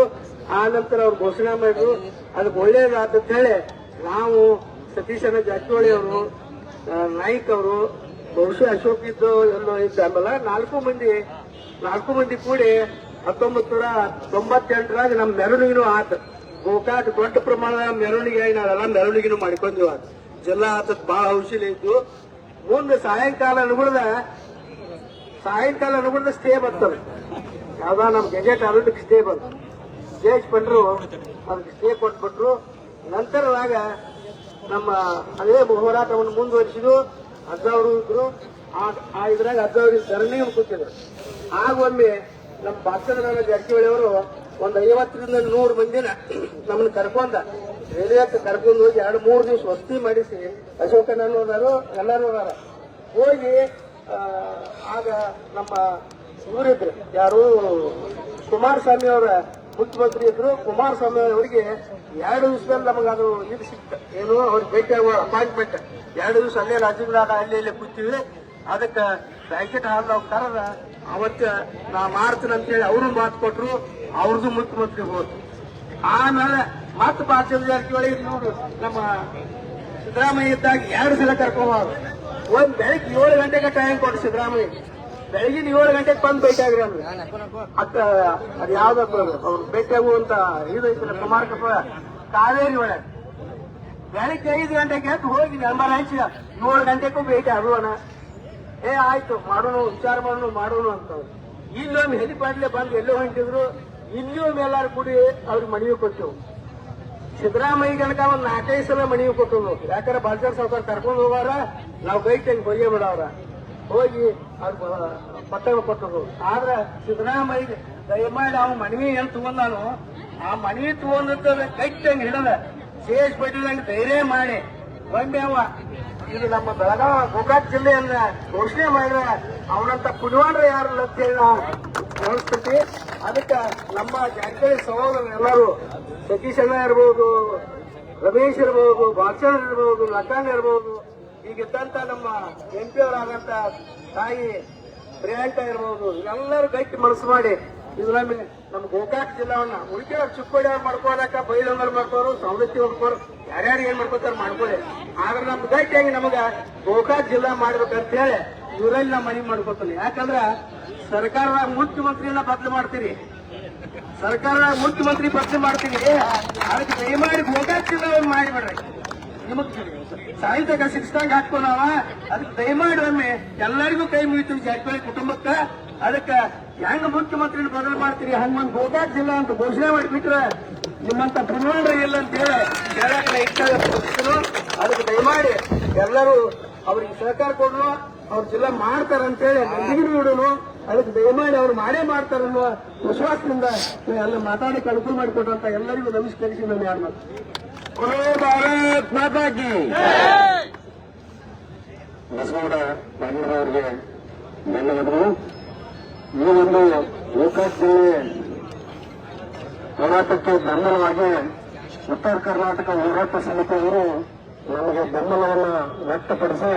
ಆ ನಂತರ ಅವ್ರು ಘೋಷಣೆ ಮಾಡಿದ್ರು. ಅದಕ್ಕೆ ಒಳ್ಳೇದಾದ ಹೇಳಿ ನಾವು ಸತೀಶಣ್ಣ ಜಾರಕಿಹೊಳಿ ಅವರು ನಾಯ್ಕ್ ಅವರು ಬಹುಶಃ ಅಶೋಕ್ ಇದ್ದು ಎಲ್ಲೋ ಇದ್ದಲ್ಲ 4 ಮಂದಿ ಕೂಡಿ 1998ರಾಗ ನಮ್ಮ ಮೆರವಣಿಗೆನೂ ಆತ ಗೋಕಾಕ್ ದೊಡ್ಡ ಪ್ರಮಾಣದ ಮೆರವಣಿಗೆ ನಾವೆಲ್ಲ ಮೆರವಣಿಗೆನೂ ಮಾಡ್ಕೊಂಡ್ವಿ. ಜಿಲ್ಲಾ ಆತದ್ ಬಹಳ ಔಷಧಿ ಇದ್ದು. ಮುಂದೆ ಸಾಯಂಕಾಲ ಅನುಗುಣದ ಸ್ಟೇ ಬರ್ತದೆ. ಯಾವ್ದ ನಮ್ ಗೆಜೆಟ್ ಅದಕ್ಕೆ ಸ್ಟೇ ಬಂತು. ಜೇಜ್ ಪಂಡ್ರು ಅದಕ್ಕೆ ಸ್ಟೇ ಕೊಟ್ಬಿಟ್ರು. ನಂತರದಾಗ ನಮ್ಮ ಅದೇ ಹೋರಾಟವನ್ನು ಮುಂದುವರಿಸಿದ್ರು. ಅಜ್ಜವರು ಇದ್ರು. ಇದ್ರಾಗ ಅಜ್ಜವ್ರಿಗೆ ಧರಣಿ ಕೂತಿದ್ರು. ಆಗೊಮ್ಮೆ ನಮ್ಮ ಭಾಸ್ಕರ ಜಾರಕಿಹೊಳಿ ಅವರು ಒಂದು 50ರಿಂದ 100 ಮಂದಿನ ನಮ್ಮನ್ನ ರೈಲ್ವೆ ಕರ್ಕೊಂಡು ಹೋಗಿ 2-3 ದಿವಸ ವಸತಿ ಮಾಡಿಸಿ ಅಶೋಕಣ್ಣನೂ ಅದಾರು ಎಲ್ಲರೂ ಅದಾರ ಹೋಗಿ ಆಗ ನಮ್ಮ ಇವರಿದ್ರು ಯಾರು ಕುಮಾರಸ್ವಾಮಿ ಅವರ ಮುಖ್ಯಮಂತ್ರಿ ಇದ್ರು. ಕುಮಾರಸ್ವಾಮಿ ಅವರಿಗೆ 2 ದಿವಸದಲ್ಲಿ ನಮಗೆ ಅದು ಇದು ಸಿಕ್ತ ಏನು ಅವ್ರಿಗೆ ಭೇಟಿ ಆಗುವ ಅಪಾಯಿಂಟ್ಮೆಂಟ್ 2 ದಿವಸ ಅಲ್ಲೇ ರಾಜ್ಯಗಳಾಗ ಅಲ್ಲಿ ಕೂತೀವಿ. ಅದಕ್ಕೆ ಬ್ಯಾಂಕೆಟ್ ಹಾಲ್ ನಾವು ಕರೆದ ಅವತ್ತ ನಾ ಮಾಡ್ತೀನಿ ಅಂತೇಳಿ ಅವರು ಮಾತು ಕೊಟ್ರು. ಅವ್ರದ್ದು ಮುಖ್ಯಮಂತ್ರಿ ಹೋದ್ರು. ಆಮೇಲೆ ಮತ್ತೆ ಭಾರತೀಯ ಜಾರಕಿಹೊಳಿ ನೋಡು ನಮ್ಮ ಸಿದ್ದರಾಮಯ್ಯ ಇದ್ದಾಗ 2 ಸಲ ಕರ್ಕೊಂಬಾರು. ಒಂದ್ ಬೆಳಗ್ಗೆ 7 ಗಂಟೆಗೆ ಟೈಮ್ ಕೊಟ್ಟು ಸಿದ್ದರಾಮಯ್ಯ ಬೆಳಗಿನ 7 ಗಂಟೆಗೆ ಬಂದು ಭೇಟಿ ಆಗ್ರಿ ಅಂದ್ರೆ ಅದು ಯಾವ್ದಪ್ಪ ಅವ್ರು ಭೇಟಿ ಆಗುವಂತ ಇದೈತಿಲ್ಲ ಕುಮಾರಕಪ್ಪ ಕಾವೇರಿ ಒಳಗೆ ಬೆಳಗ್ಗೆ 5 ಗಂಟೆಗೆ ಹೋಗಿ ನಂಬರ್ ಹಚ್ಚಿ 7 ಗಂಟೆಗೂ ಭೇಟಿ ಆಗುವಣ. ಆಯ್ತು ಮಾಡೋಣ ವಿಚಾರ ಮಾಡೋಣ ಅಂತ ಇಲ್ಲೊಮ್ಮೆ ಹೆಲಿಪ್ಯಾಡ್ಲೆ ಬಂದು ಎಲ್ಲೋ ಹೊಂಟಿದ್ರು. ಇಲ್ಲೊಮ್ಮೆ ಎಲ್ಲಾರು ಕೂಡಿ ಅವ್ರಿಗೆ ಮನವಿ ಕೊಟ್ಟೆವು. ಸಿದ್ದರಾಮಯ್ಯ ಗನಕ ಒಂದ್ 4-5 ಸಲ ಮನವಿ ಕೊಟ್ಟು ಯಾಕಂದ್ರೆ ಬಾಲ್ಚಾರ್ ಸಾವ್ಕಾರ ಕರ್ಕೊಂಡು ಹೋಗಾರ ನಾವು ಗೈಟ್ ಹೆಂಗ್ ಹೊಯ್ಯ ಬಿಡವ್ರ ಹೋಗಿ ಅವ್ರ ಪತ್ರ ಕೊಟ್ಟರು. ಆದ್ರೆ ಸಿದ್ದರಾಮಯ್ಯ ದಯಮಾಡಿ ಅವ್ನು ಮನವಿ ಏನ್ ತಗೊಂಡಾನು ಆ ಮನವಿ ತಗೊಂಡ ಗೈಟ್ ಹೆಂಗ್ ಹಿಡದ ಶೇಷ್ ಪಟೇಲ್ ಧೈರ್ಯ ಮಾಡಿ ಒಮ್ಮೆ ಅವ ಇದು ನಮ್ಮ ಬೆಳಗಾವಿ ಗೋಕಾಕ್ ಜಿಲ್ಲೆಯನ್ನ ಘೋಷಣೆ ಮಾಡಿದ್ರೆ ಅವನಂತ ಪುಣ್ಯವಾನ್ರ ಯಾರು ಅಂತೇಳಿ ನಾವು ಅನಿಸ್ತೈತಿ. ಅದಕ್ಕೆ ನಮ್ಮ ಜಾರಕಿಹೊಳಿ ಸಹೋದರರು ಎಲ್ಲರೂ ಸತೀಶಣ್ಣ ಇರ್ಬೋದು, ರಮೇಶ್ ಇರ್ಬೋದು, ಭಾಷಣ ಇರ್ಬೋದು, ಲಖನ್ ಇರ್ಬೋದು, ಈಗಿದ್ದಂತ ನಮ್ಮ MP ಅವರಾದಂತ ತಾಯಿ ಪ್ರಿಯಾಂಕ ಇರ್ಬೋದು, ಎಲ್ಲರೂ ಗಟ್ಟಿ ಮನಸ್ಸು ಮಾಡಿ ಇದ್ರೊಮ್ಮೆ ನಮ್ಮ ಗೋಕಾಕ್ ಜಿಲ್ಲಾವನ್ನ ಉಳಿಕೆ ಚಿಕ್ಕೋಡಿ ಅವ್ರು ಮಾಡ್ಕೋದಕ್ಕ ಬೈಲಂಗರ್ ಮಾಡ್ಕೋರು, ಸವದತ್ತಿ ಮಾಡ್ಕೋರು ಯಾರ್ಯಾರು ಏನ್ ಮಾಡ್ಕೋತಾರ ಮಾಡ್ಕೊಳ್ಳಿ. ಆದ್ರೆ ನಮ್ ಗಟ್ಟಿಯಾಗಿ ನಮಗ ಗೋಕಾಕ್ ಜಿಲ್ಲಾ ಮಾಡ್ಬೇಕಂತ ಹೇಳಿ ಇವರಲ್ಲಿ ನಾ ಮನವಿ ಮಾಡ್ಕೊತಾನೆ. ಯಾಕಂದ್ರ ಸರ್ಕಾರದಾಗ ಮುಖ್ಯಮಂತ್ರಿಯನ್ನ ಬದಲು ಮಾಡ್ತೀರಿ, ಸರ್ಕಾರದಾಗ ಮುಖ್ಯಮಂತ್ರಿ ಬದಲು ಮಾಡ್ತೀರಿ. ಅದಕ್ಕೆ ದಯಮಾಡಿ ಗೋಕಾಕ್ ಜಿಲ್ಲಾ ಒಂದು ಮಾಡಿಬಿಡ್ರಿ. ನಿಮಗ್ ಸಾಹಿತ್ಯಕ ಶಿಕ್ಷಣ ಹಾಕೋಣವ, ಅದಕ್ಕೆ ದಯಮಾಡಿ ಒಮ್ಮೆ ಎಲ್ಲರಿಗೂ ಕೈ ಮುಗಿತೀವಿ ಜಾರಕಿಹೊಳಿ ಕುಟುಂಬಕ್ಕ. ಅದಕ್ಕೆ ಹೆಂಗ ಮುಖ್ಯಮಂತ್ರಿನ ಬದಲು ಮಾಡ್ತೀರಿ ಹಂಗೊಂದು ಗೋಕಾಕ್ ಜಿಲ್ಲಾ ಅಂತ ಘೋಷಣೆ ಮಾಡಿಬಿಟ್ರೆ ನಿಮ್ಮಂತ ಬ್ರಹ್ಮಾಂಡ್ರ ಇಲ್ಲ ಅಂತ ಹೇಳಕ್ ಇಷ್ಟ. ಅದಕ್ಕೆ ದಯಮಾಡಿ ಎಲ್ಲರೂ ಅವ್ರಿಗೆ ಸಹಕಾರ ಕೊಡೋಣ, ಅವ್ರ ಜಿಲ್ಲಾ ಮಾಡ್ತಾರಂತೇಳಿ ನಂಬಿಕೆ ಬಿಡೋನು. ಅದಕ್ಕೆ ದಯಮಾಡಿ ಅವ್ರು ಮಾಡೇ ಮಾಡ್ತಾರನ್ನುವ ವಿಶ್ವಾಸದಿಂದ ಎಲ್ಲ ಮಾತಾಡಕ್ಕೆ ಅನುಕೂಲ ಮಾಡಿಕೊಡುವಂತ ಎಲ್ಲರಿಗೂ ನಮಸ್ಕರಿಸಿ ನಾನು ಯಾರು ಭಾರತ್ ಮಾತಾ ಕಿ ಬಸವಗೌಡ ಪಾಟೀಲರವರಿಗೆ ಧನ್ಯವಾದಗಳು. ಈ ಒಂದು ಗೋಕಾಕ್ ಜಿಲ್ಲೆ ಹೋರಾಟಕ್ಕೆ ಬೆಂಬಲವಾಗಿ ಉತ್ತರ ಕರ್ನಾಟಕ ಹೋರಾಟ ಸಮಿತಿಯವರು ನಮಗೆ ಬೆಂಬಲವನ್ನು ವ್ಯಕ್ತಪಡಿಸಿ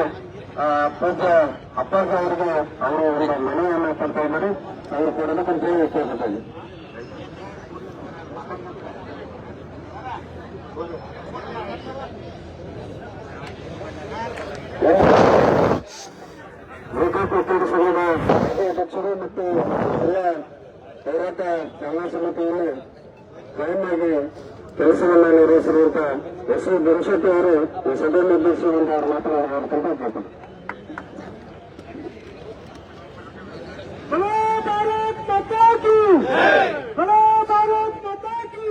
ಪೂಜ್ಯ ಅಪ್ಪಾಜಿ ಅವರಿಗೆ ಅವರು ಒಂದು ಮನವಿಯನ್ನು ಕೊಡ್ತಾ ಇದ್ದಾರೆ. ಅವರು ಕೊಡಬೇಕಂತ ಹೇಳಿ ಕೇಳ್ಕೊಳ್ತಾರೆ. ಗೋಕಾಕ್ ಒಕ್ಕೂಟ ಸಂಘದ ಅಧ್ಯಕ್ಷರು ಮತ್ತು ಜಿಲ್ಲಾ ಹೋರಾಟ ಚಾಲನಾ ಸಮಿತಿಯಲ್ಲಿ ಕಾಯಮಾಗಿ ಕೆಲಸವನ್ನ ನಿರ್ವಹಿಸಿರುವಂತಹ ಎಸ್ ಧನಶೆಟ್ಟಿ ಅವರು ಈ ಸಭೆಯನ್ನು ಉದ್ದೇಶಿಸುವಂತ ಅವರು ಮಾತನಾಡುವಂತ ಭಾರತ್ ಮಾತಾ ಕಿ ಭಾರತ್ ಮಾತಾ ಕಿ.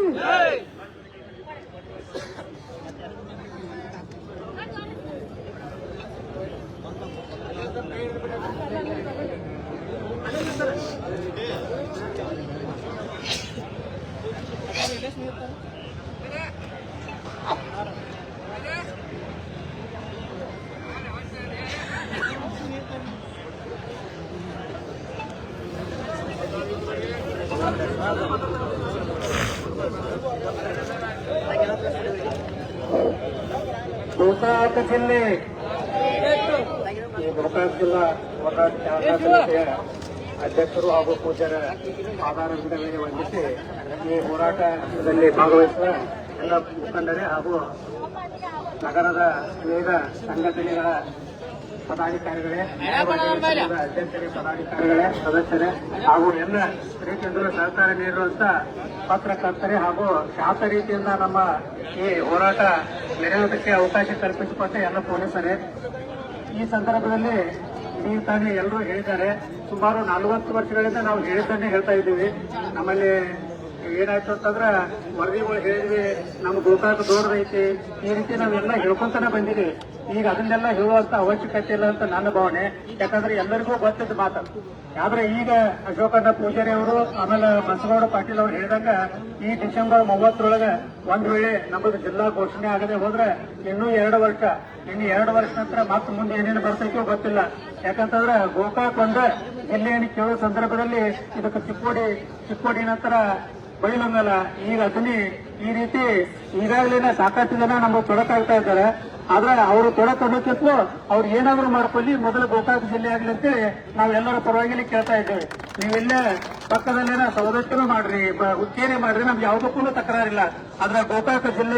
ಗೋಕಾಕ್ ಜಿಲ್ಲೆ ಗೋಕಾಕ್ ಜಿಲ್ಲಾ ಹೋರಾಟ ಚಾಲನಾ ಸಮಿತಿಯ ಅಧ್ಯಕ್ಷರು ಹಾಗೂ ಪೂಜ್ಯರ ಆಧಾರದ ಮೇಲೆ ವಂದಿಸಿ ಈ ಹೋರಾಟದಲ್ಲಿ ಭಾಗವಹಿಸುವ ಎಲ್ಲ ಮುಖಂಡರೇ ಹಾಗೂ ನಗರದ ವಿವಿಧ ಸಂಘಟನೆಗಳ ಪದಾಧಿಕಾರಿಗಳೇ, ಅಧ್ಯಕ್ಷರೇ, ಪದಾಧಿಕಾರಿಗಳೇ, ಸದಸ್ಯರೇ ಹಾಗೂ ಎಲ್ಲ ರೀತಿಯಿಂದಲೂ ಸಹಕಾರ ನೀಡುವಂತ ಪತ್ರಕರ್ತರೇ ಹಾಗೂ ಶಾಂತ ರೀತಿಯಿಂದ ನಮ್ಮ ಈ ಹೋರಾಟ ನಡೆಯುವುದಕ್ಕೆ ಅವಕಾಶ ಕಲ್ಪಿಸಿಕೊಟ್ಟ ಎಲ್ಲ ಪೊಲೀಸರೇ. ಈ ಸಂದರ್ಭದಲ್ಲಿ ನೀವು ತಾನೇ ಎಲ್ಲರೂ ಹೇಳಿದ್ದಾರೆ, ಸುಮಾರು 40 ವರ್ಷಗಳಿಂದ ನಾವು ಹೇಳಿದ್ದನ್ನೇ ಹೇಳ್ತಾ ಇದ್ದೀವಿ. ನಮ್ಮಲ್ಲಿ ಏನಾಯ್ತು ಅಂತಂದ್ರೆ ವರದಿಗಳು ಹೇಳಿದ್ವಿ, ನಮ್ಮ ಗೋಕಾಕ್ ದೊಡ್ಡದೈತಿ, ಈ ರೀತಿ ನಾವೆಲ್ಲ ಹೇಳ್ಕೊಂತಾನೆ ಬಂದಿದ್ದೀವಿ. ಈಗ ಅದನ್ನೆಲ್ಲ ಹೇಳುವಂತ ಅವಶ್ಯಕತೆ ಇಲ್ಲ ಅಂತ ನನ್ನ ಭಾವನೆ. ಯಾಕಂದ್ರೆ ಎಲ್ಲರಿಗೂ ಗೊತ್ತಿದ್ದ ಮಾತು. ಆದ್ರೆ ಈಗ ಅಶೋಕಣ್ಣ ಪೂಜಾರಿ ಅವರು ಆಮೇಲೆ ಬಸವಗೌಡ ಪಾಟೀಲ್ ಅವರು ಹೇಳಿದಾಗ ಈ ಡಿಸೆಂಬರ್ 30ರೊಳಗೆ ಒಂದ್ ವೇಳೆ ನಮ್ಮದು ಜಿಲ್ಲಾ ಘೋಷಣೆ ಆಗದೆ ಹೋದ್ರೆ ಇನ್ನೂ 2 ವರ್ಷ, ಇನ್ನು 2 ವರ್ಷ ನಂತರ ಮತ್ತೆ ಮುಂದೆ ಏನೇನು ಬರ್ತೈತೋ ಗೊತ್ತಿಲ್ಲ. ಯಾಕಂತಂದ್ರೆ ಗೋಕಾಕ್ ಒಂದು ಜಿಲ್ಲೆಯನ್ನು ಕೇಳೋ ಸಂದರ್ಭದಲ್ಲಿ ಇದಕ್ಕೆ ಚಿಕ್ಕೋಡಿ ನಂತರ ಬೈಲಂಗಲ, ಈಗ ಅದನ್ನೇ ಈ ರೀತಿ ಈಗಾಗಲೇ ಸಾಕಷ್ಟು ಜನ ನಮಗೆ ತೊಡಕಾಗ್ತಾ ಇದ್ದಾರೆ. ಆದ್ರೆ ಅವರು ತೊಡಕೊಡೋಕ್ಕಿಂತಲೂ ಅವ್ರು ಏನಾದ್ರು ಮಾಡ್ಕೊಳ್ಳಿ, ಮೊದಲು ಗೋಕಾಕ್ ಜಿಲ್ಲೆ ಆಗ್ಲಿ ಅಂತೇಳಿ ನಾವೆಲ್ಲರ ಪರವಾಗಿ ಕೇಳ್ತಾ ಇದ್ದೇವೆ. ನೀವೆಲ್ಲೇ ಪಕ್ಕದಲ್ಲೇನ ಸವದತ್ತಿನೂ ಮಾಡ್ರಿ, ಹುಕ್ಕೇರಿ ಮಾಡ್ರಿ, ನಮ್ಗೆ ಯಾವುದಕ್ಕೂ ತಕರಾರಿಲ್ಲ. ಆದ್ರೆ ಗೋಕಾಕ್ ಜಿಲ್ಲೆ